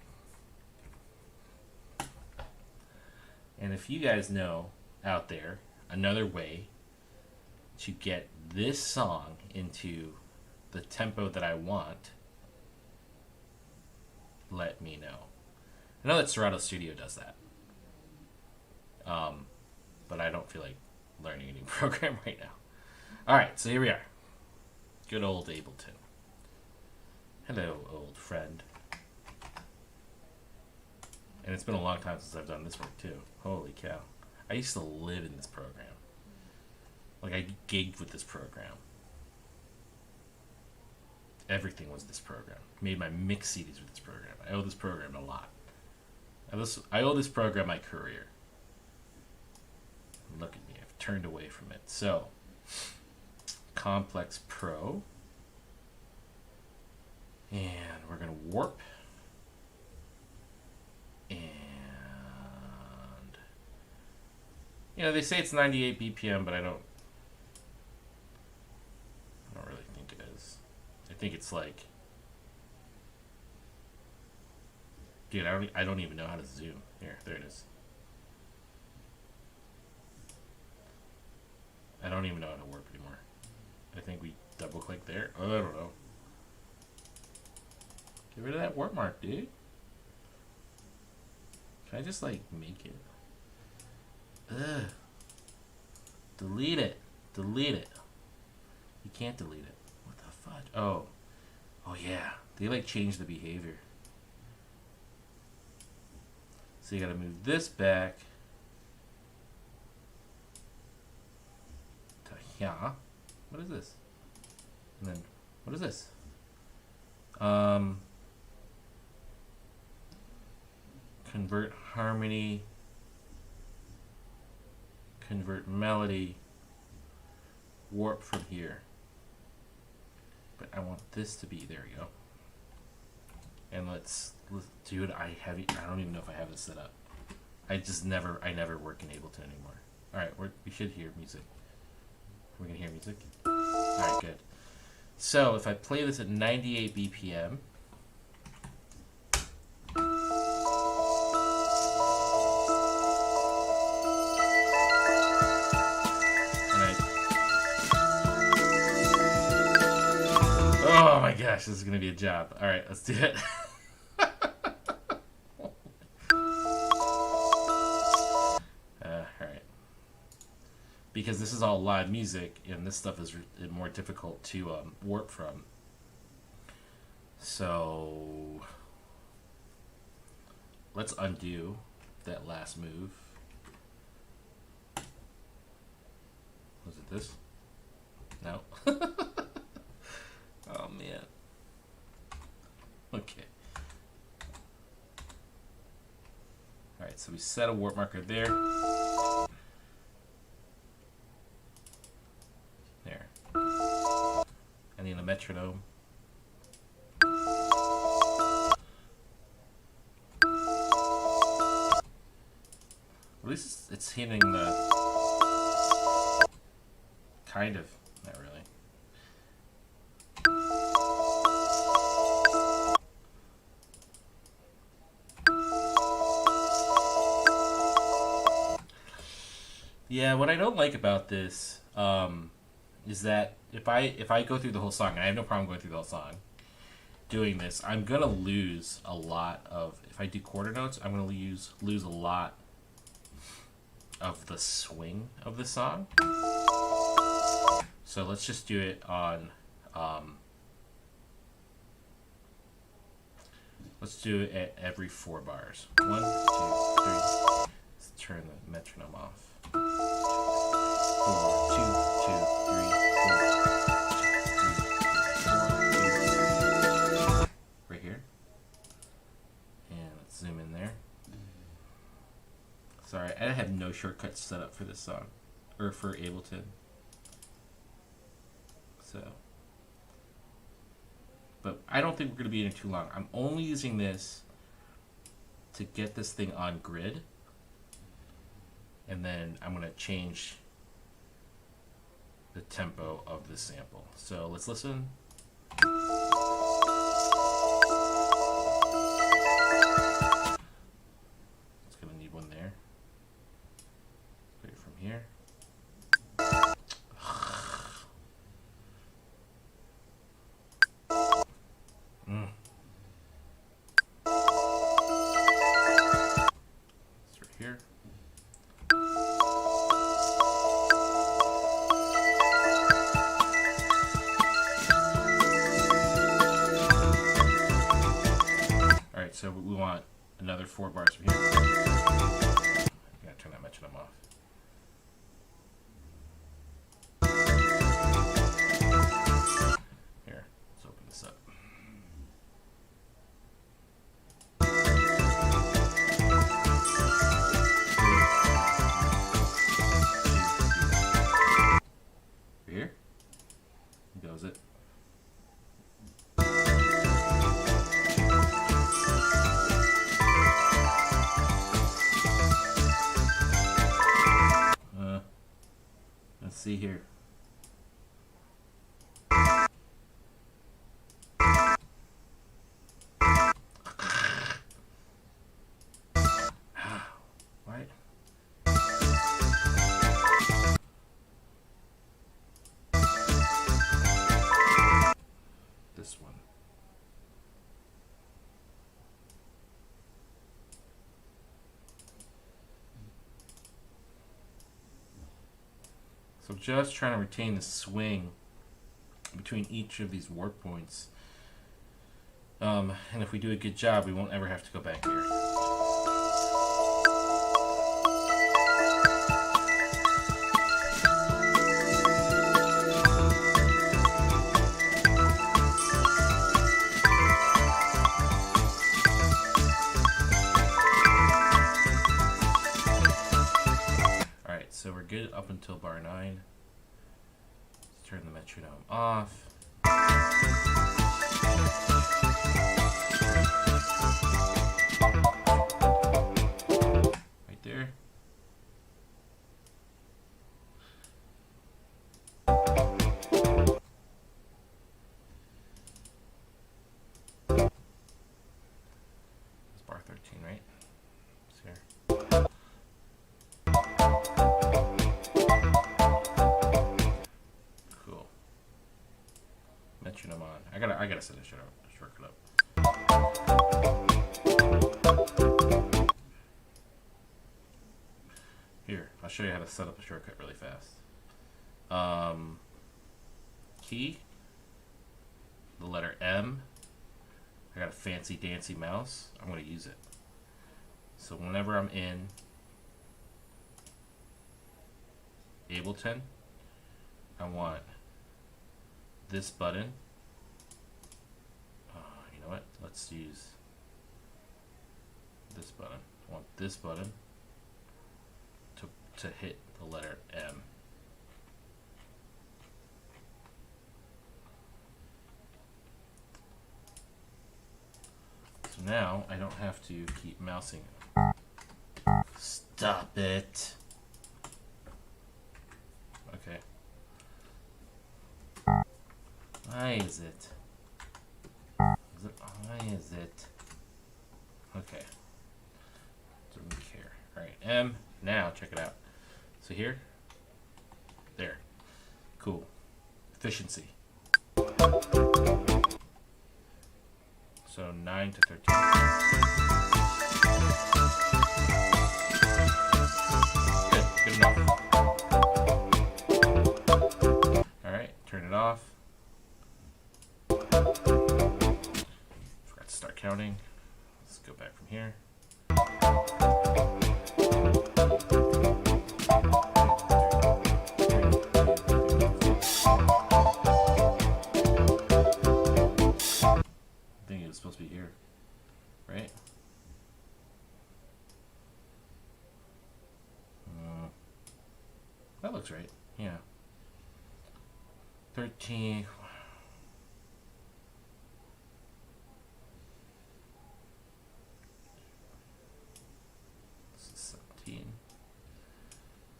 And if you guys know out there another way to get this song into the tempo that I want, let me know. I know that Serato Studio does that. But I don't feel like learning a new program right now. Alright, so here we are. Good old Ableton. Hello, old friend. And it's been a long time since I've done this work too. Holy cow. I used to live in this program. Like, I gigged with this program. Everything was this program. Made my mix CDs with this program. I owe this program a lot. I owe this program my career. Look at me. I've turned away from it. So, Complex Pro. And we're going to warp. And, you know, they say it's 98 BPM, but I don't really think it is. I think it's like, dude, I don't even know how to zoom. Here, there it is. I don't even know how to warp anymore. I think we double click there. Oh, I don't know. Get rid of that warp mark, dude. Can I just, like, make it? Ugh. Delete it. Delete it. You can't delete it. What the fudge? Oh. Oh, yeah. They, like, change the behavior. So you gotta move this back to here. What is this? And then, what is this? Convert harmony, convert melody, warp from here. But I want this to be, there we go. And let's do it. I don't even know if I have this set up. I never work in Ableton anymore. Alright, we should hear music. We're gonna hear music. Alright, good. So if I play this at 98 BPM, oh my gosh, this is gonna be a job. Alright, let's do it. because this is all live music, and this stuff is more difficult to warp from. So let's undo that last move. Was it this? No. Oh man. Okay. Alright, so we set a warp marker there. There. I need a metronome. At least it's hitting the... Kind of. Not really. Yeah, what I don't like about this is that if I go through the whole song, and I have no problem going through the whole song, doing this, I'm gonna lose a lot of... If I do quarter notes, I'm gonna lose a lot of the swing of the song. So let's just do it on, let's do it at every 4 bars. 1, 2, 3. Let's turn the metronome off. 4, 2, 2, 3, 4. Right here. And let's zoom in there. Sorry, I have no shortcuts set up for this song, or for Ableton. So, but I don't think we're going to be in it too long. I'm only using this to get this thing on grid, and then I'm going to change the tempo of the sample. So let's listen. It's going to need one there. Put it from here. Here. Alright, so we want another 4 bars from here. I gotta turn that metronome off. Here, let's open this up. Here goes it. Let's see here. Right. This one. So just trying to retain the swing between each of these warp points. And if we do a good job, we won't ever have to go back here. So we're good up until bar 9. Let's turn the metronome off. Right there. It's bar 13, right? It's here. Metronome on. I gotta set a shortcut up. Here, I'll show you how to set up a shortcut really fast. key, the letter M. I got a fancy dancy mouse. I'm going to use it. So whenever I'm in Ableton, I want this button. You know what? Let's use this button. I want this button to hit the letter M. So now I don't have to keep mousing. Stop it. Okay. Why is it? Why is it? Okay. Don't really care. Alright, M. Now, check it out. So here. There. Cool. Efficiency. So 9 to 13. Good enough. Alright, turn it off. Forgot to start counting. Let's go back from here. I think it was supposed to be here, right? That looks right. Yeah. 13. This is 17.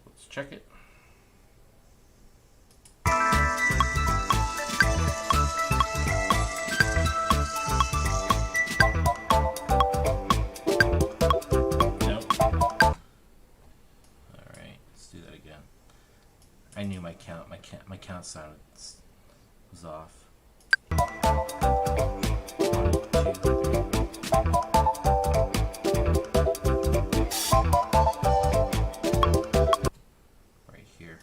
Let's check it. I knew my count sound was off. 1, 2, 3. Right here.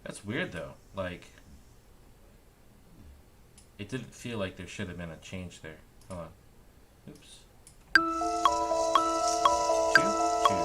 That's weird though. Like, it didn't feel like there should have been a change there. Hold on. Oops. 2, 2.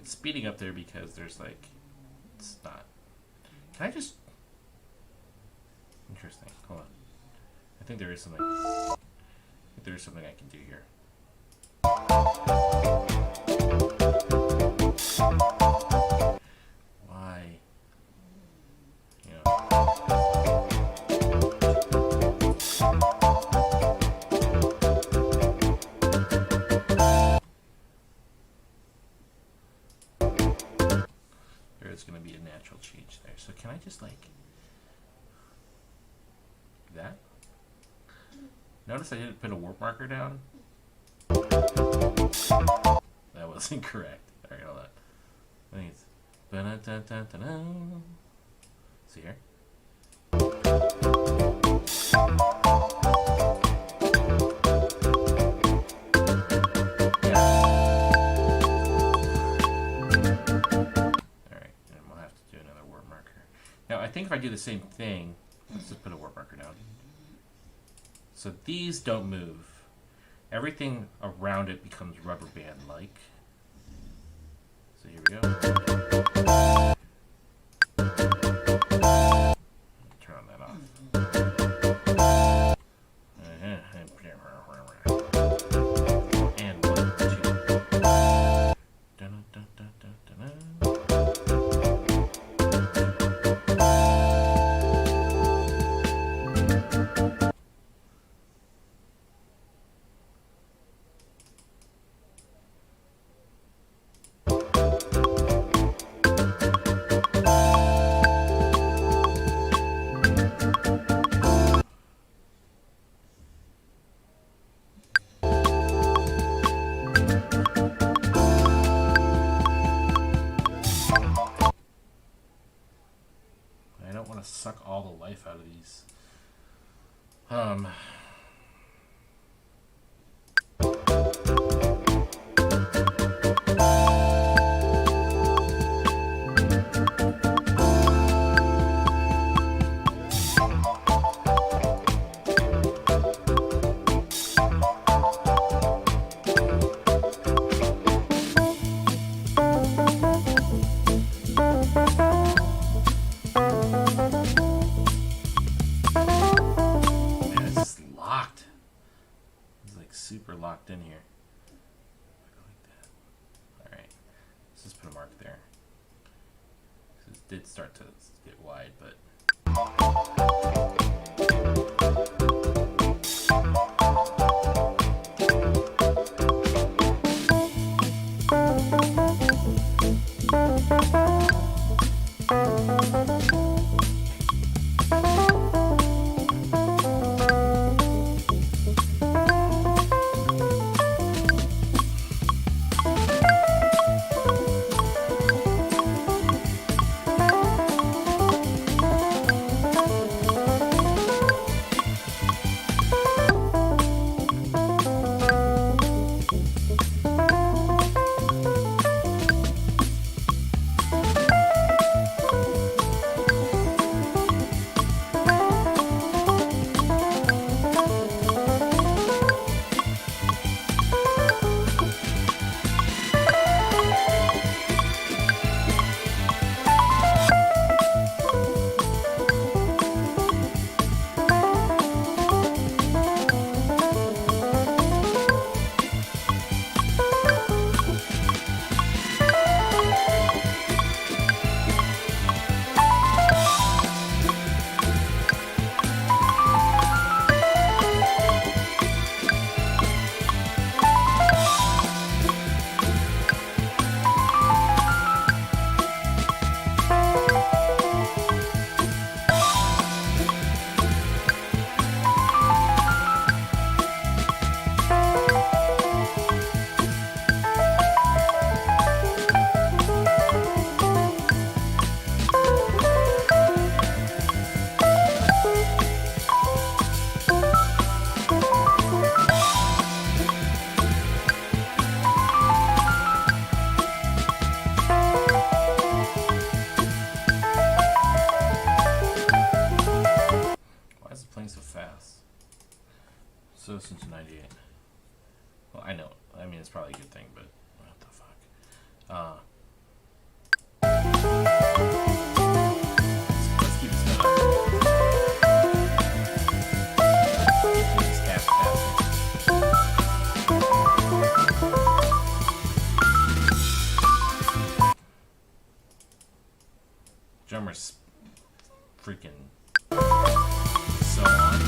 Speeding up there because there's like, it's not. Can I just? Interesting. Hold on. I think there is something. I think there is something I can do here. Why? You know. There's going to be a natural change there. So can I just like that? Notice I didn't put a warp marker down. That was incorrect. Alright, hold on. I think it's see here? Now I think if I do the same thing, let's just put a warp marker down. So these don't move. Everything around it becomes rubber band like. So here we go. Turn on that off. And 1, 2. don't want to suck all the life out of these. Super locked in here. Like that. Alright. Let's just put a mark there. This did start to get wide, but so since 98. Well, I know. I mean, it's probably a good thing, but what the fuck? Let's keep it sped up. Keep this fast, Drummer's freaking so on.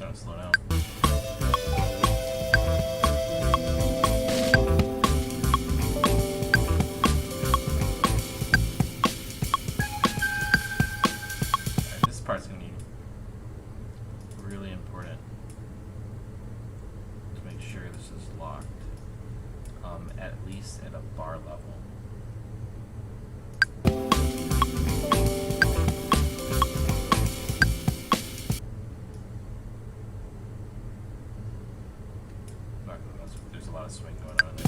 starting to slow down. Alright, this part's gonna be really important to make sure this is locked, at least at a bar level. There's a lot of swing going on there.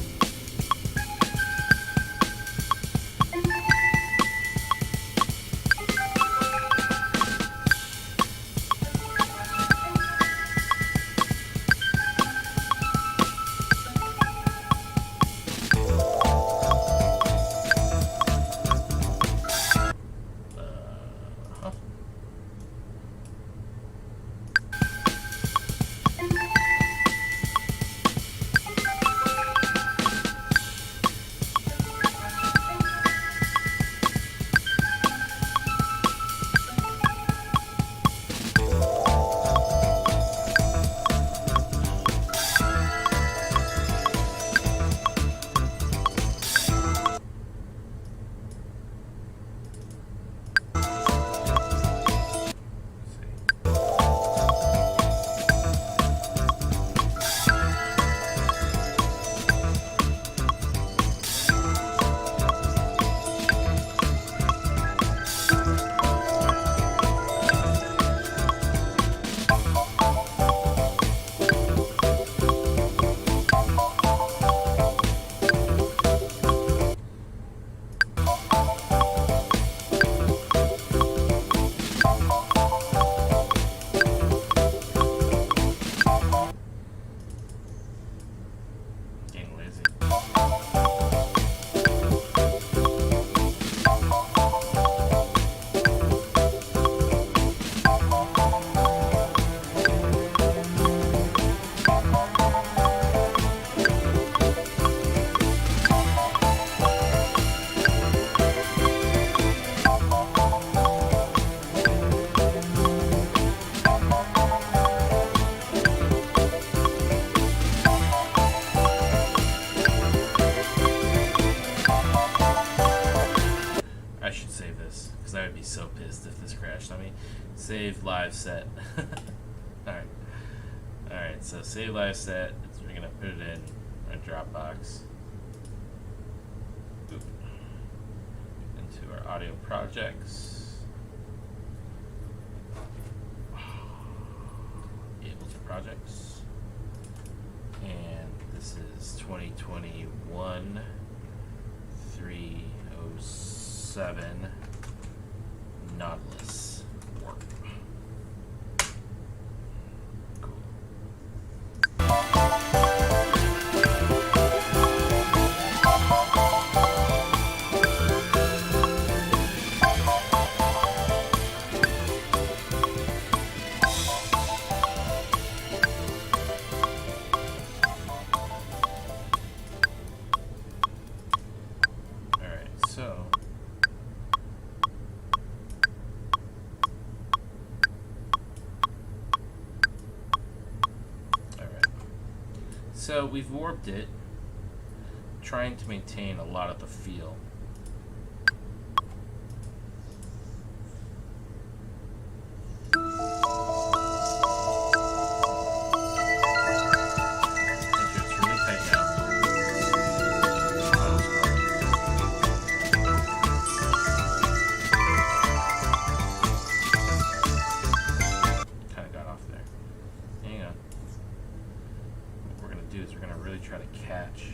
Huh. Getting lazy. I should save this, because I would be so pissed if this crashed on me. Save live set. Alright. Alright, so save live set. So we're going to put it in a Dropbox. Oop. Into our audio projects. Ableton projects. And this is 2021 307 Nautilus Warp. Cool. Alright, so So we've warped it, trying to maintain a lot of the feel. Make sure it's really tight now. Kind of got off there. Hang on. What we're going to do is we're going to really try to catch.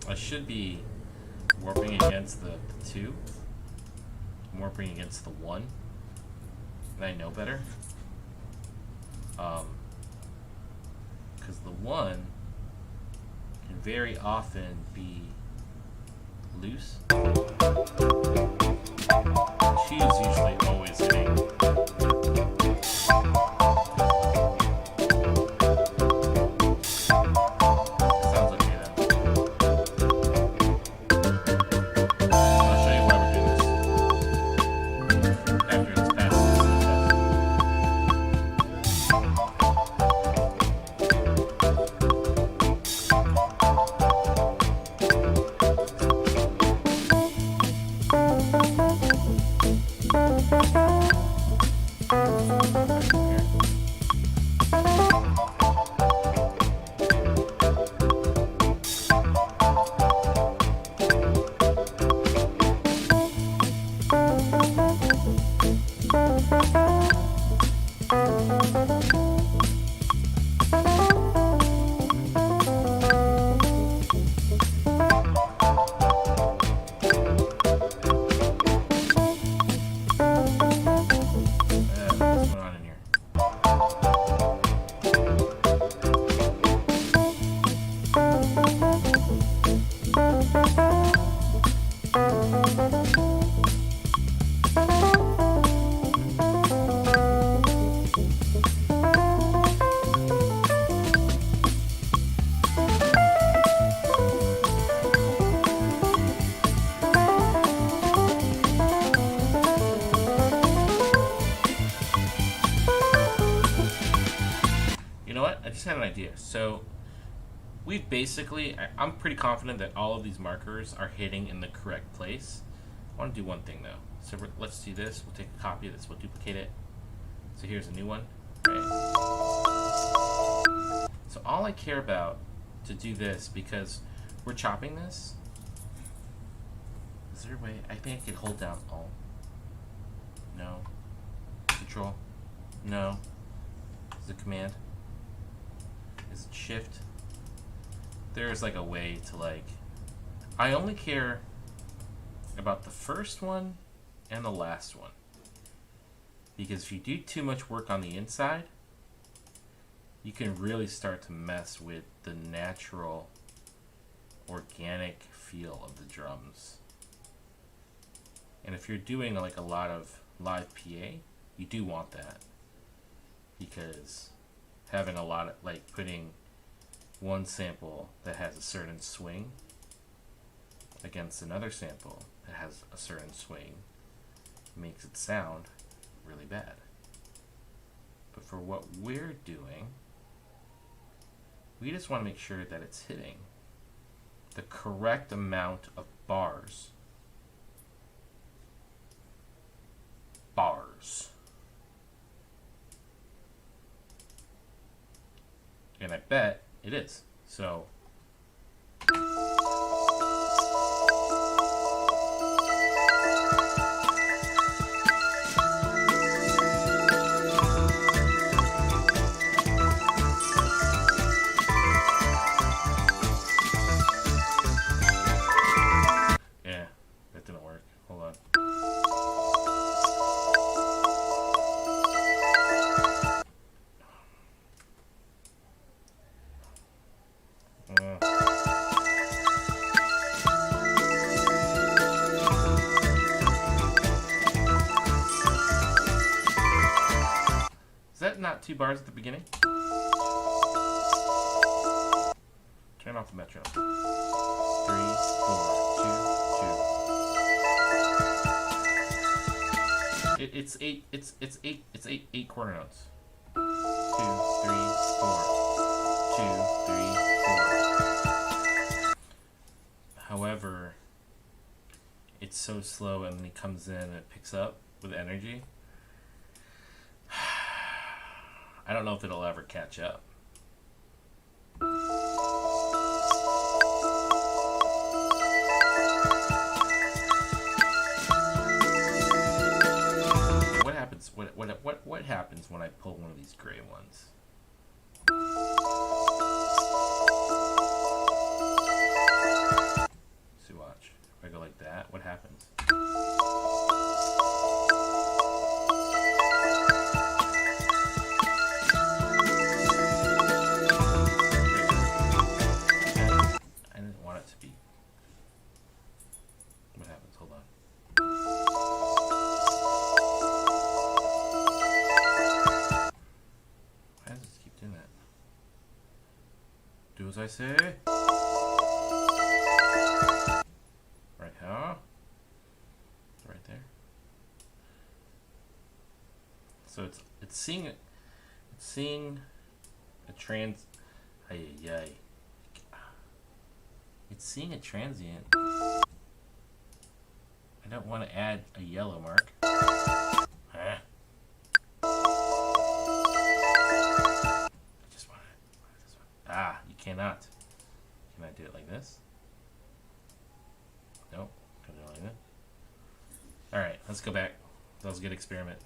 I should be warping against the 2. I'm warping against the 1. And I know better. Because the 1 can very often be loose. Choose just had an idea. So we've basically, I'm pretty confident that all of these markers are hitting in the correct place. I want to do one thing though. So let's do this. We'll take a copy of this. We'll duplicate it. So here's a new one. Right. So all I care about to do this, because we're chopping this. Is there a way? I think I could hold down Alt. No. Control. No. Is it Command? Is it Shift? There's like a way to like. I only care about the first one and the last one. Because if you do too much work on the inside, you can really start to mess with the natural, organic feel of the drums. And if you're doing like a lot of live PA, you do want that. Because having a lot of, like putting one sample that has a certain swing against another sample that has a certain swing makes it sound really bad. But for what we're doing, we just want to make sure that it's hitting the correct amount of bars. And I bet it is. So yeah, that didn't work. Hold on. Is that not 2 bars at the beginning? Turn off the metronome. 3, 4, 2, 2. It's 8. It's 8 quarter notes. 2, 3, 4. 2, 3, 4. However, it's so slow, and then he comes in and it picks up with energy. I don't know if it'll ever catch up. What happens? What happens when I pull one of these gray ones? See, watch. If I go like that, what happens? I didn't want it to be. What happens? Hold on. Why does this keep doing that? Do as I say. Right here. Right there. So it's seeing it. It's seeing a trans. Ay. It's seeing a transient. I don't want to add a yellow mark. I just want this one. Ah, you cannot. Can I do it like this? Nope. Can I do it like that? Alright, let's go back. That was a good experiment.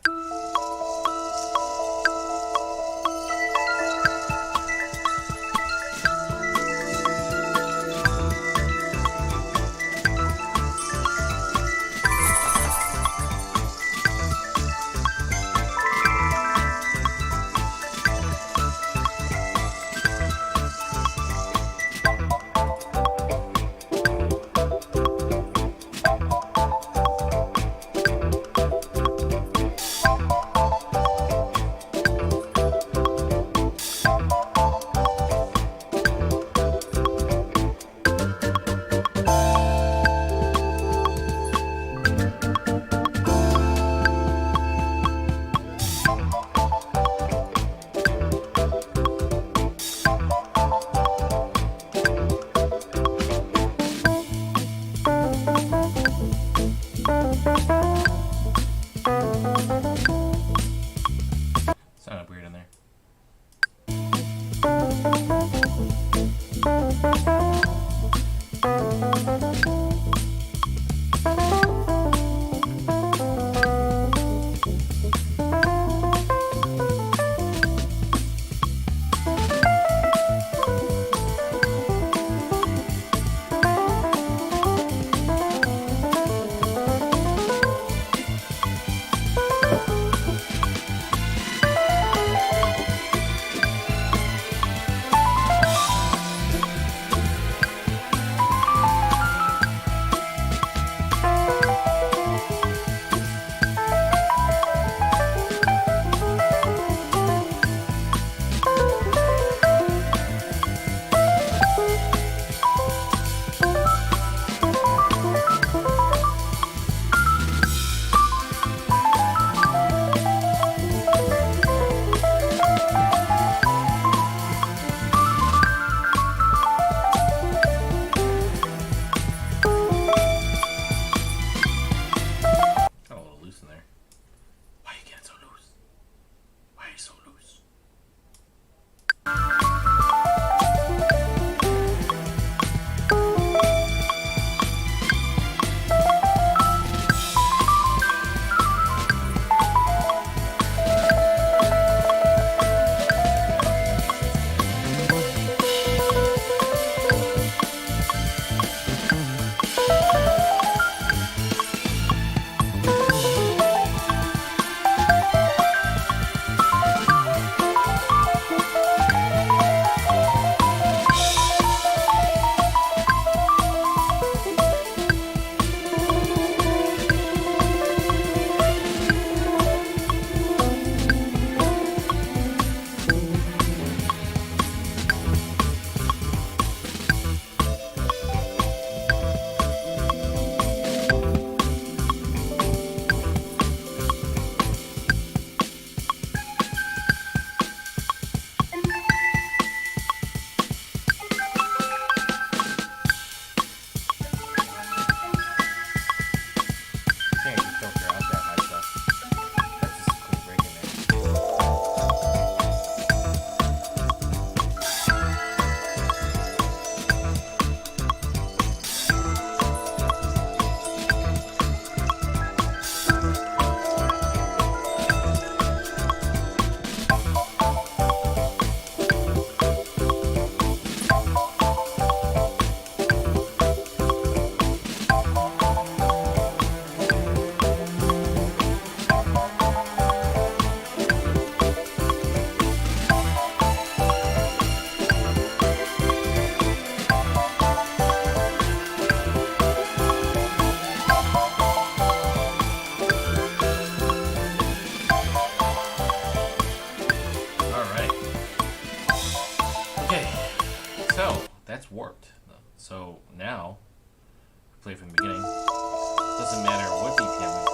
play from the beginning. Doesn't matter what BPM.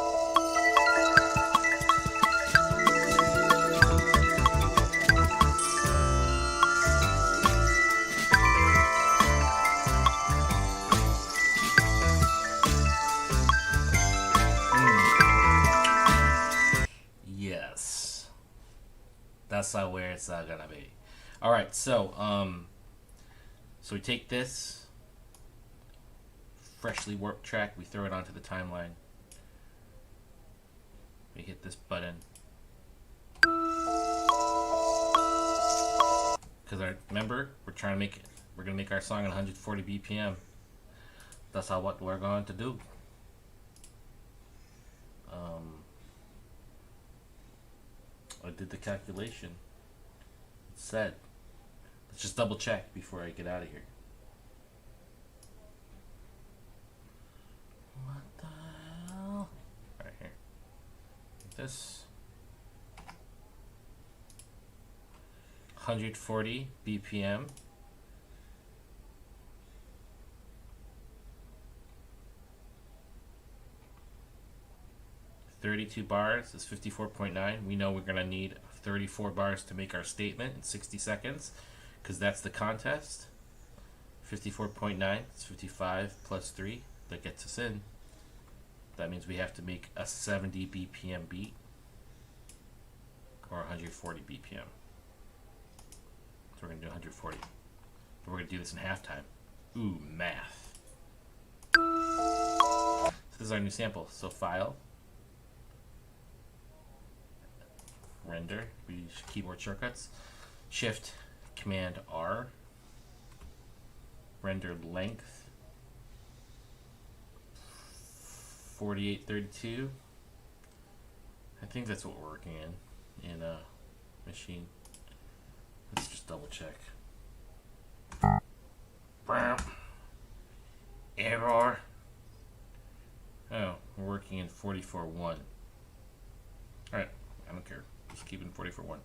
Yes. That's not where it's gonna be. Alright, so we take this freshly warped track, we throw it onto the timeline. We hit this button. Because remember, we're gonna make our song at 140 BPM. That's what we're going to do. I did the calculation. It said. Let's just double check before I get out of here. What the hell? Right here. This 140 BPM. $32 bars is 54.9. We know we're gonna need 34 bars to make our statement in 60 seconds, because that's the contest. 54.9 is 55 plus 3. That gets us in. That means we have to make a 70 BPM beat or 140 BPM. So we're gonna do 140. But we're gonna do this in halftime. Ooh, math. So this is our new sample. So file. Render, we use keyboard shortcuts. Shift, Command R. Render length 4832. I think that's what we're working in a machine. Let's just double check. Error. Oh, we're working in 44.1. Alright, I don't care. Just keep it in 44.1.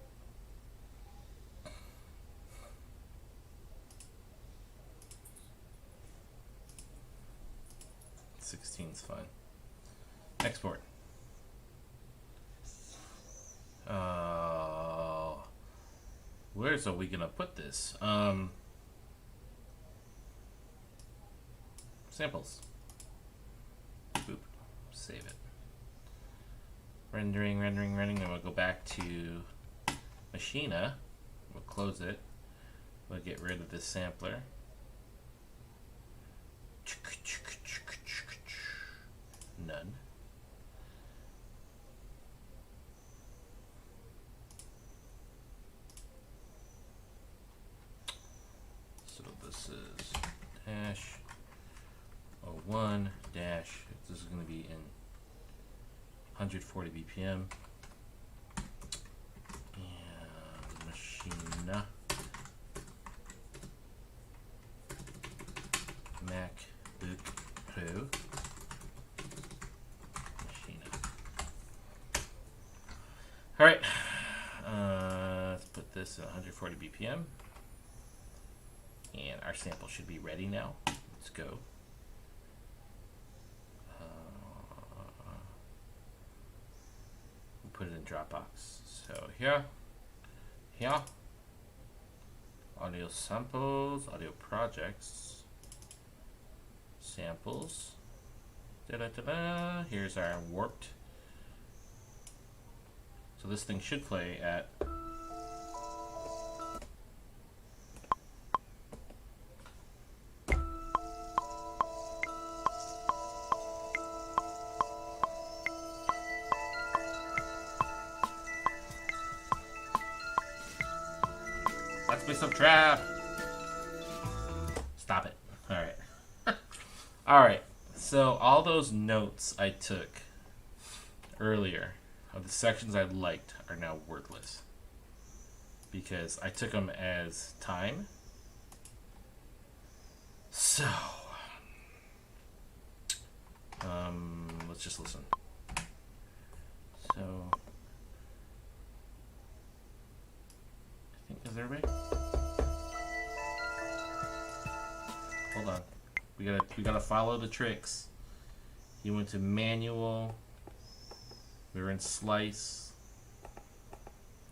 16's fine. Export. Where's are we gonna put this? Samples. Boop. Save it. Rendering. Then we'll go back to Machina. We'll close it. We'll get rid of this sampler. None. So this is dash 01 dash. This is going to be in 140 BPM. And Machina. MacBook Pro. Alright, let's put this at 140 BPM. And our sample should be ready now. Let's go. We'll put it in Dropbox. So here, audio samples, audio projects, samples. Here's our warped. So this thing should play at let's play some trap. Stop it. Alright. Alright. So all those notes I took earlier of the sections I liked are now worthless because I took them as time. So let's just listen. So I think, is everybody? Hold on. We We gotta follow the tricks. He went to manual. We were in slice.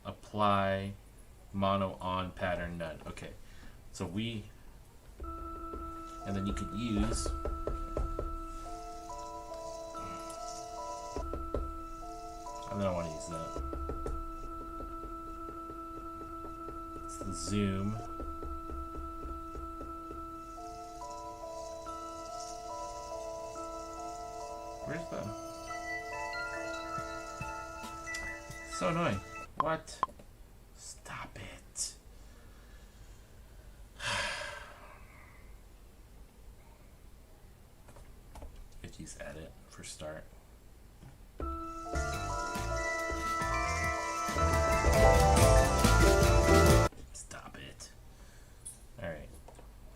Apply. Mono on, pattern none. Okay. So and then you could use I don't want to use that. It's the zoom. Where's the... So annoying. What? Stop it. 50s edit for start. Stop it. Alright.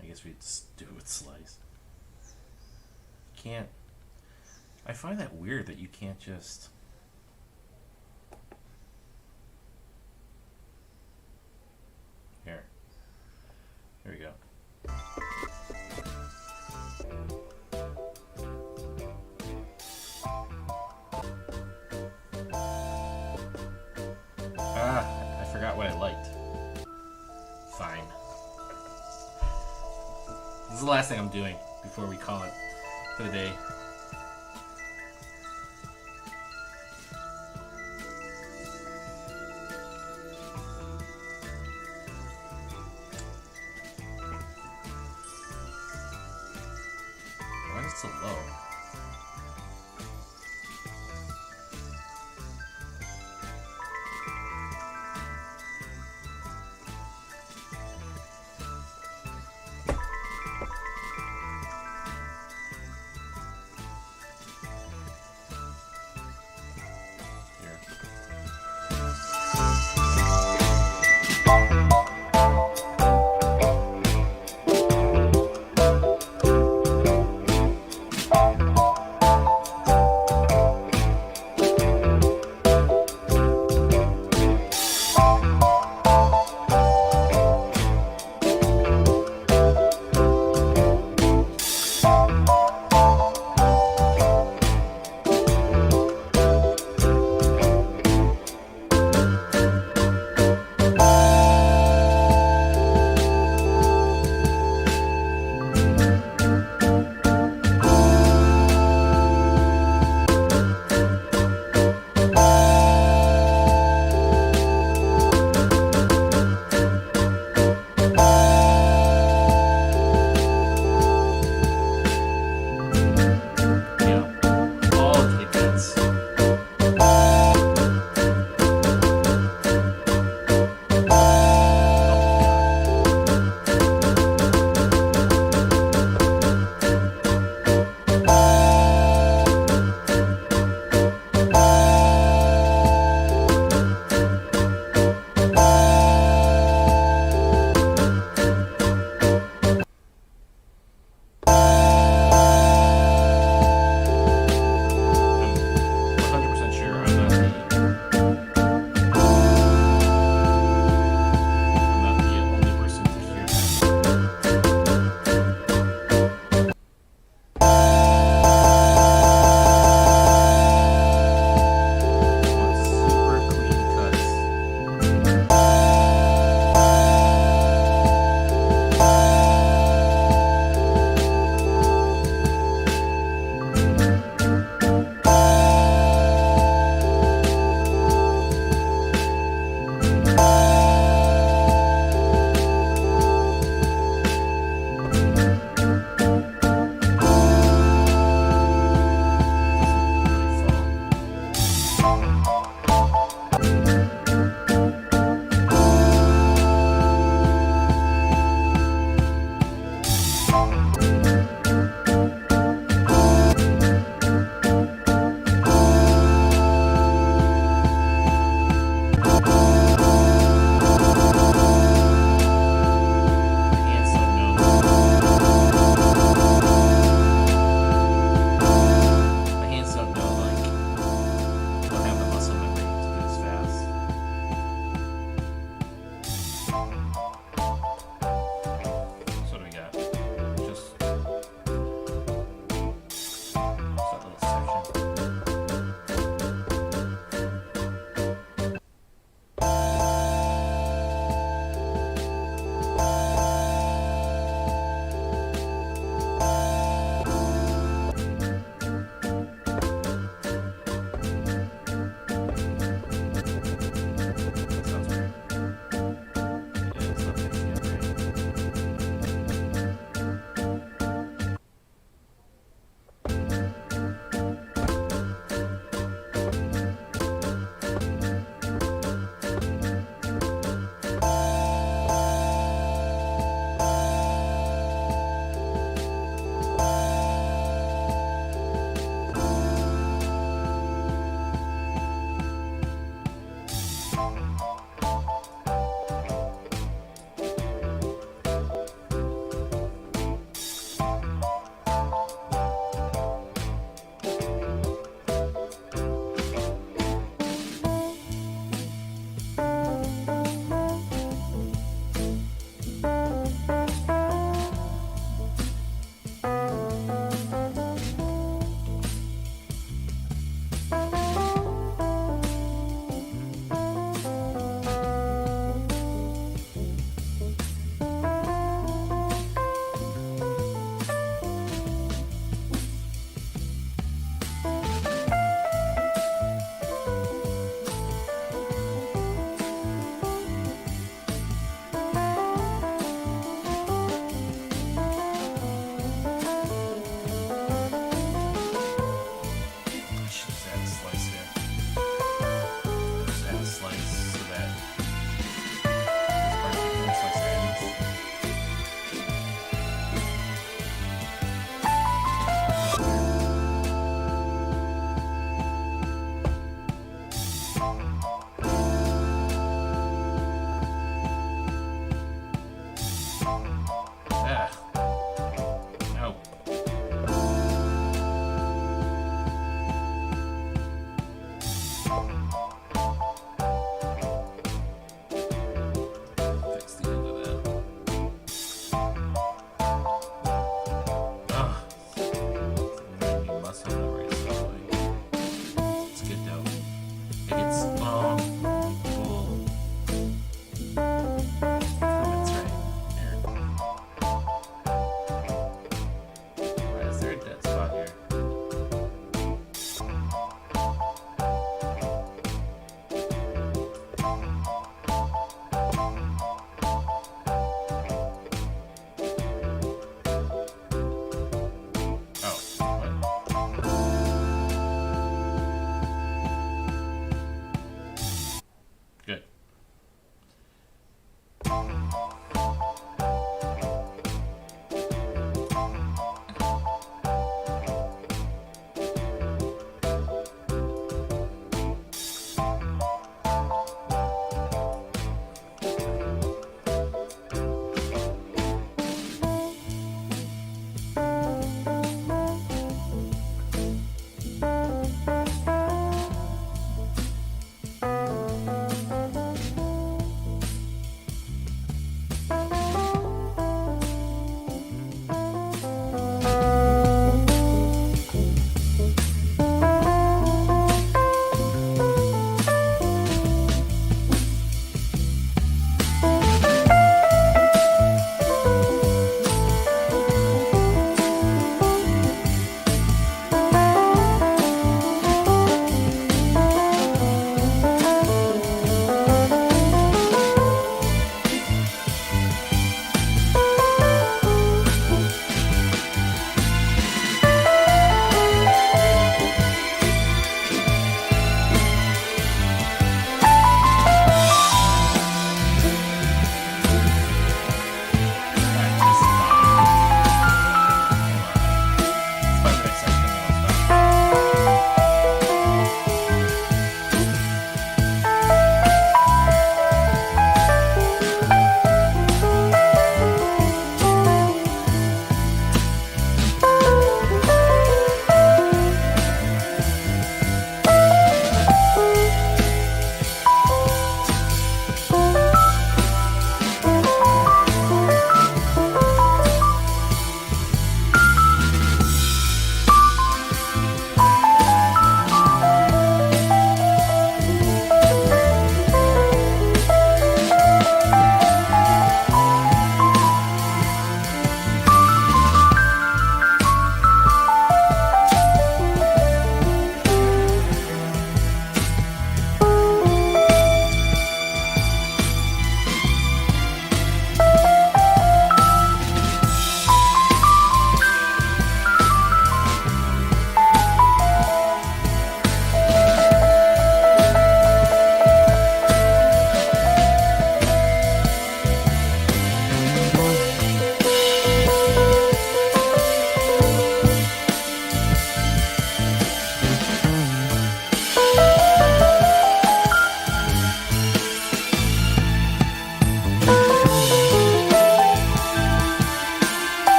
I guess we just do it with slice. Can't... I find that weird that you can't just... Here. Here we go. Ah, I forgot what I liked. Fine. This is the last thing I'm doing before we call it for the day. Why is it so low? Here.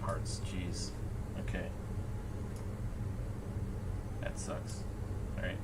parts. Jeez. Okay. That sucks. Alright.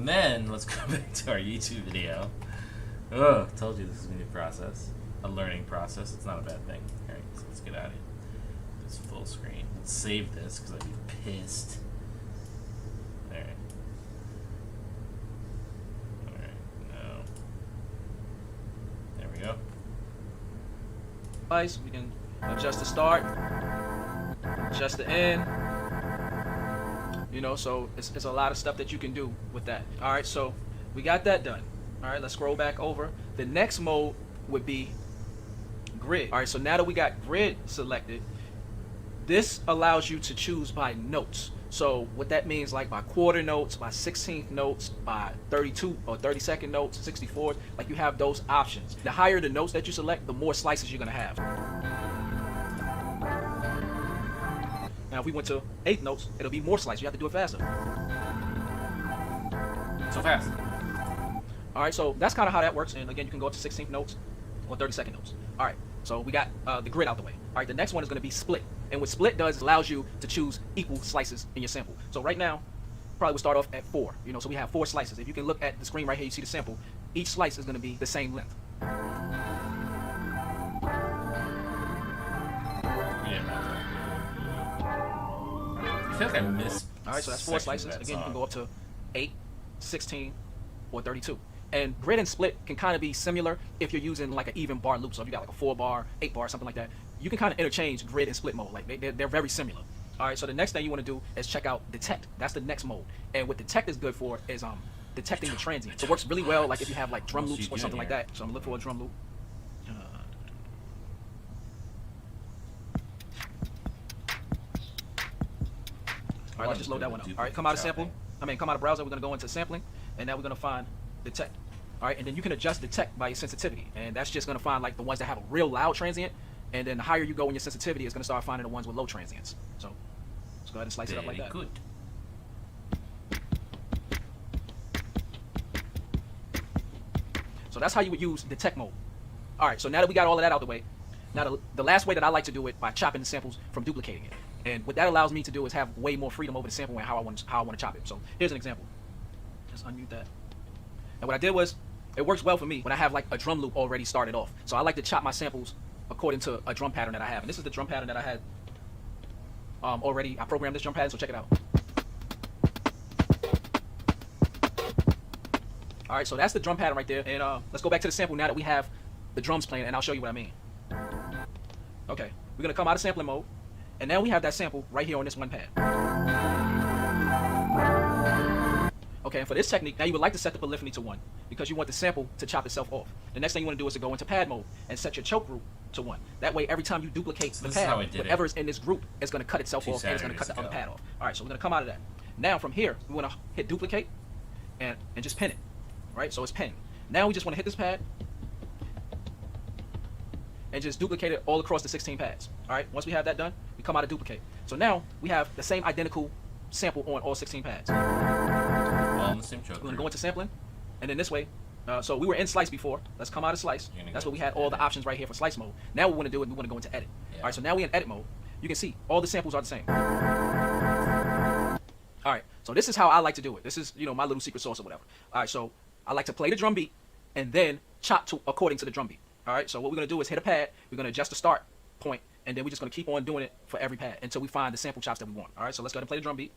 And then let's go back to our YouTube video. Oh, told you this is gonna be a process, a learning process. It's not a bad thing. All right, so let's get out of here. This full screen. Let's save this because I'd be pissed. All right. All right. No. There we go. Nice. We can adjust the start, adjust the end. You know, so it's a lot of stuff that you can do with that. All right, so we got that done. All right, let's scroll back over. The next mode would be grid. All right, so now that we got grid selected, this allows you to choose by notes. So what that means, like by quarter notes, by 16th notes, by 32 or 32nd notes, 64, like you have those options. The higher the notes that you select, the more slices you're gonna have. Now if we went to 8th notes, it'll be more slices. You have to do it faster. So fast. All right, so that's kind of how that works. And again, you can go up to 16th notes or 32nd notes. All right, so we got the grid out the way. All right, the next one is going to be split. And what split does is allows you to choose equal slices in your sample. So right now, probably we'll start off at 4. You know, so we have 4 slices. If you can look at the screen right here, you see the sample. Each slice is going to be the same length. I feel like I missed. All right, so that's 4 slices. Again, you can go up to 8, 16, or 32. And grid and split can kind of be similar if you're using like an even bar loop. So if you got like a 4 bar, 8 bar, something like that, you can kind of interchange grid and split mode. Like they're very similar. All right, so the next thing you want to do is check out detect. That's the next mode. And what detect is good for is detecting the transients. It works really well like if you have like drum loops or something like that. So I'm gonna look for a drum loop. All right, let's just load that one up. All right, come out of sample. Come out of browser. We're gonna go into sampling, and now we're gonna find detect. All right, and then you can adjust detect by your sensitivity, and that's just gonna find like the ones that have a real loud transient, and then the higher you go in your sensitivity, it's gonna start finding the ones with low transients. So let's go ahead and slice it up like that. Good. So that's how you would use detect mode. All right, so now that we got all of that out the way, now the last way that I like to do it by chopping the samples from duplicating it. And what that allows me to do is have way more freedom over the sample and how I want to chop it. So here's an example. Just unmute that. And what I did was, it works well for me when I have like a drum loop already started off. So I like to chop my samples according to a drum pattern that I have. And this is the drum pattern that I had already. I programmed this drum pattern, so check it out. All right, so that's the drum pattern right there. And let's go back to the sample now that we have the drums playing, and I'll show you what I mean. Okay, we're gonna come out of sampling mode. And now we have that sample right here on this one pad. Okay, and for this technique, now you would like to set the polyphony to 1 because you want the sample to chop itself off. The next thing you want to do is to go into pad mode and set your choke group to 1. That way, every time you duplicate the pad, whatever is in this group is going to cut itself off and it's going to cut the other pad off. All right, so we're going to come out of that. Now from here, we want to hit duplicate and just pin it. Right, so it's pinned. Now we just want to hit this pad and just duplicate it all across the 16 pads. All right, once we have that done, we come out of duplicate. So now we have the same identical sample on all 16 pads. All on the same choke. We're gonna go into sampling, and then this way, so we were in slice before. Let's come out of slice. That's what we had all the options right here for slice mode. Now we want to do it, we want to go into edit. Yeah. All right, so now we're in edit mode. You can see all the samples are the same. All right, so this is how I like to do it. This is, you know, my little secret sauce or whatever. All right, so I like to play the drum beat and then chop to according to the drum beat. All right, so what we're gonna do is hit a pad. We're gonna adjust the start point, and then we're just gonna keep on doing it for every pad until we find the sample chops that we want. All right, so let's go ahead and play the drum beat.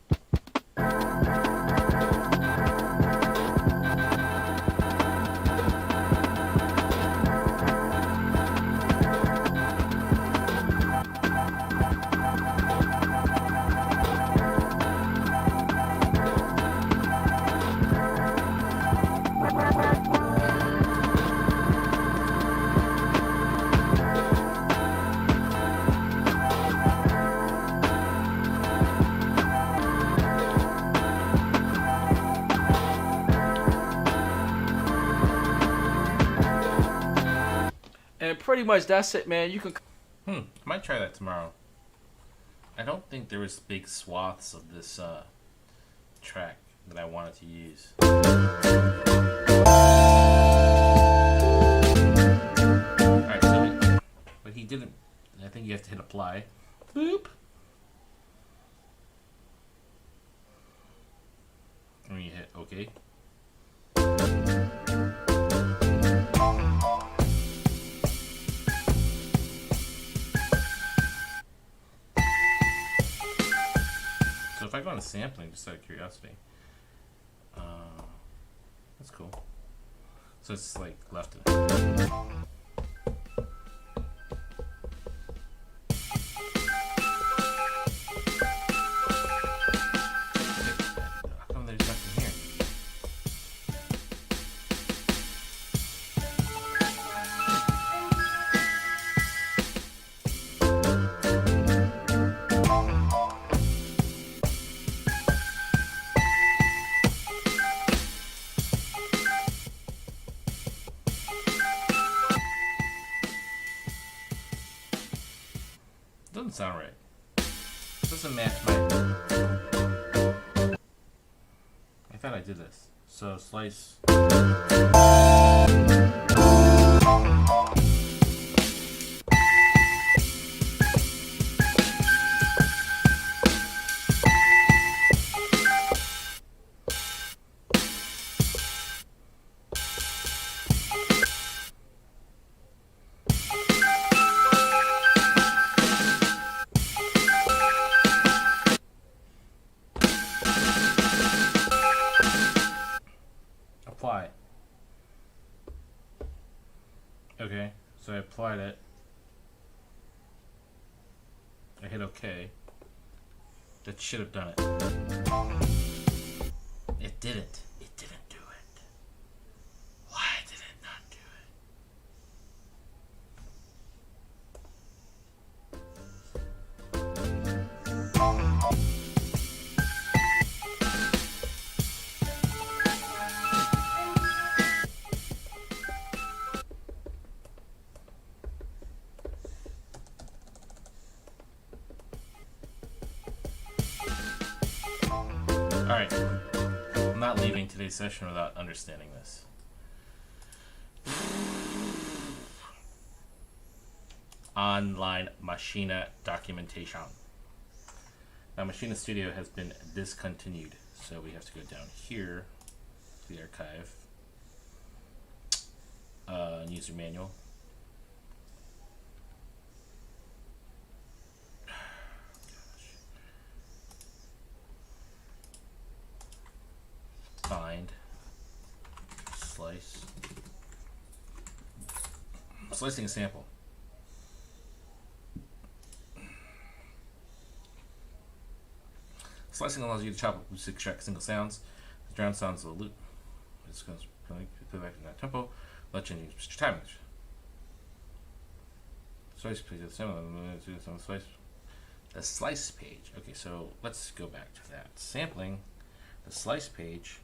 And pretty much that's it, man. You can. I might try that tomorrow. I don't think there was big swaths of this track that I wanted to use. Alright, so but he didn't. I think you have to hit apply. Boop. And you hit OK. I go into sampling, just out of curiosity, that's cool. So it's like left in it. Doesn't sound right. Doesn't match my. I thought I did this. So slice. Apply. Okay, so I applied it. I hit OK. That should have done it. It didn't. It didn't do it. Why did it not do Alright. I'm not leaving today's session without understanding this. Online Machina documentation. Now Machina Studio has been discontinued, so we have to go down here to the archive. User manual. Find, slice, slicing a sample. Slicing allows you to chop up to extract single sounds. The drown sounds of the loop. It's going to play back in that tempo. Let you use Mr. Timing. Slice page of the slice. The slice page. Okay, so let's go back to that. Sampling. The slice page.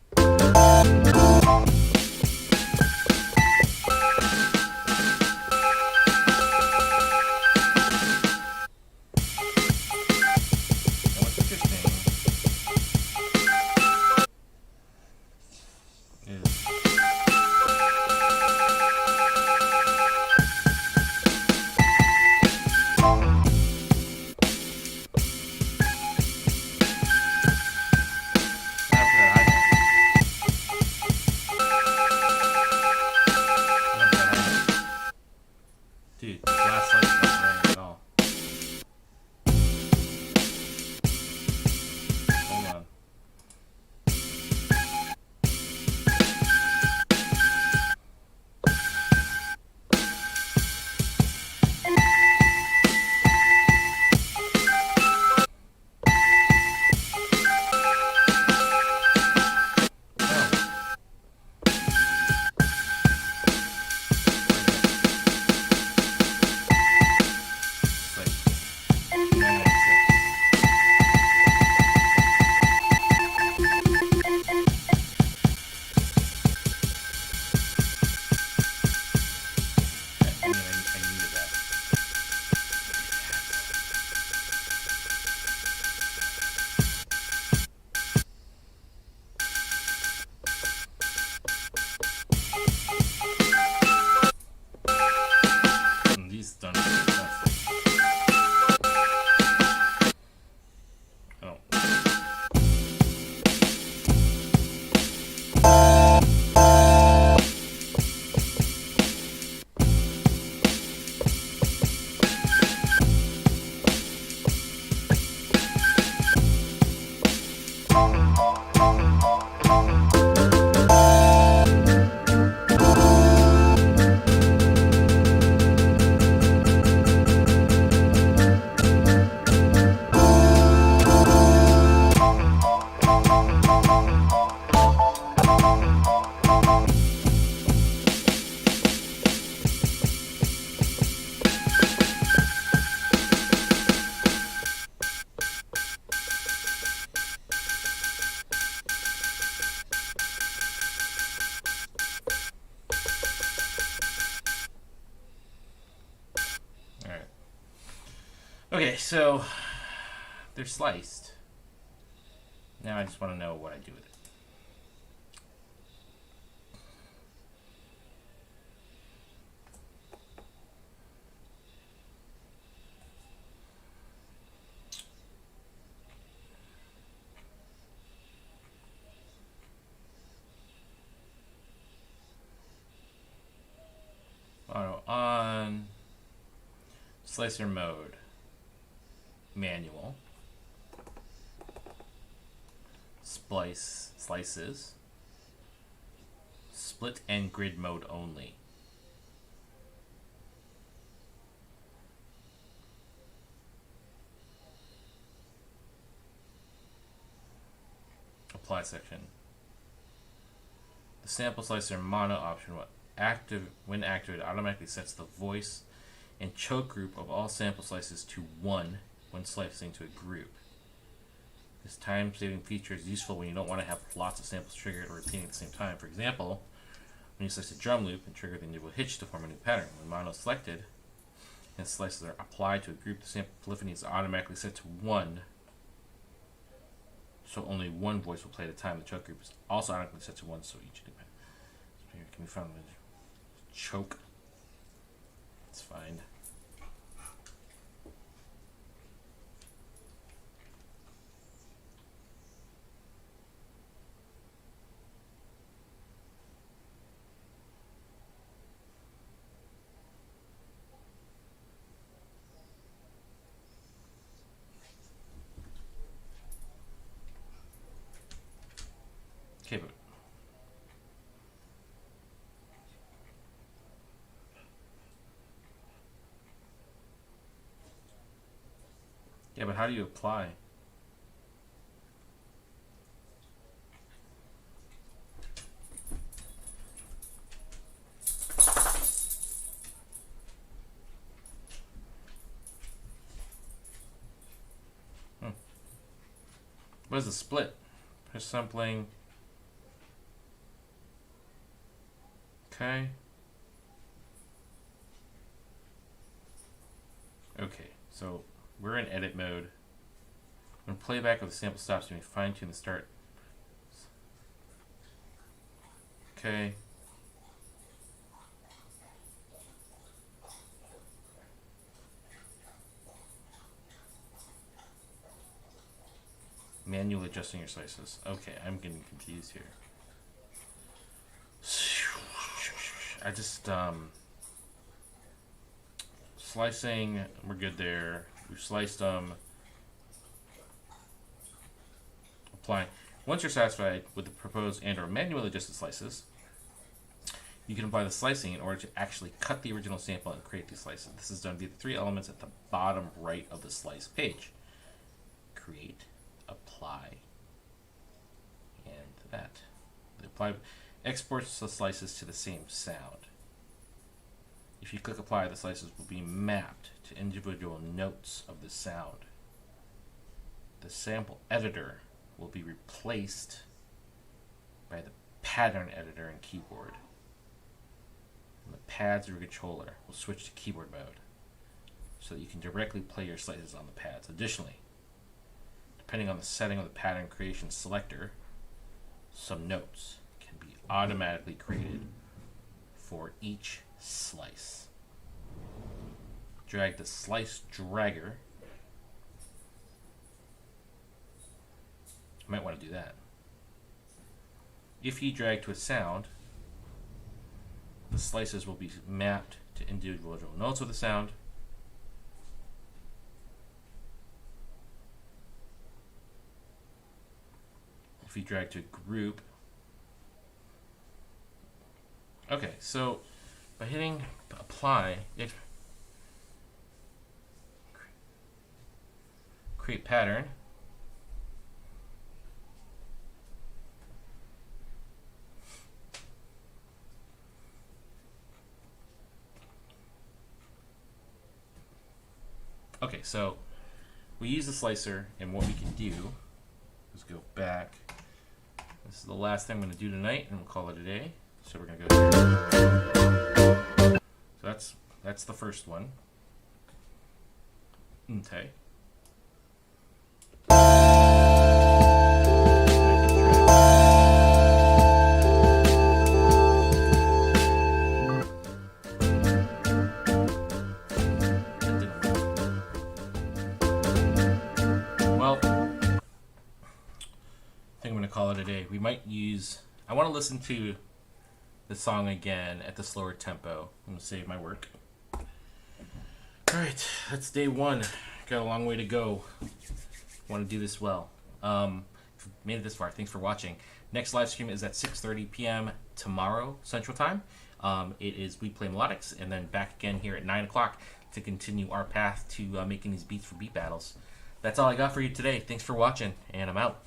so they're sliced. Now I just want to know what I do with it. On slicer mode, manual, slices, split and grid mode only. Apply section. The sample slicer mono option, when activated, automatically sets the voice and choke group of all sample slices to 1 when slicing to a group. This time-saving feature is useful when you don't want to have lots of samples triggered or repeating at the same time. For example, when you slice a drum loop and trigger the individual hitch to form a new pattern. When mono is selected and slices are applied to a group, the sample polyphony is automatically set to 1, so only one voice will play at a time. The choke group is also automatically set to 1, so each new pattern can be found with choke. It's fine. Okay, but yeah, but how do you apply? What is the split? Press sampling. Okay. Okay, so we're in edit mode. When playback of the sample stops, you may fine tune the start. Okay. Manually adjusting your slices. Okay, I'm getting confused here. I just, slicing, we're good there. We've sliced them. Applying. Once you're satisfied with the proposed and or manually adjusted slices, you can apply the slicing in order to actually cut the original sample and create these slices. This is done via the 3 elements at the bottom right of the slice page. Create, apply, and that. The apply exports the slices to the same sound. If you click apply, the slices will be mapped to individual notes of the sound. The sample editor will be replaced by the pattern editor in keyboard. And the pads of your controller will switch to keyboard mode so that you can directly play your slices on the pads. Additionally, depending on the setting of the pattern creation selector, some notes can be automatically created for each slice. Drag the slice dragger. You might want to do that. If you drag to a sound, the slices will be mapped to individual notes of the sound. If you drag to group. Okay, so by hitting apply, it create pattern. Okay, so we use the slicer, and what we can do is go back. This is the last thing I'm going to do tonight, and we'll call it a day. So we're going to go here. So that's the first one. Okay. gonna call it a day. We might use. I want to listen to the song again at the slower tempo. I'm gonna save my work. All right, that's day one. Got a long way to go. Want to do this well. If you made it this far, thanks for watching. Next live stream is at 6:30 p.m. tomorrow Central Time. It is We Play Melodics, and then back again here at 9 o'clock to continue our path to making these beats for beat battles. That's all I got for you today. Thanks for watching, and I'm out.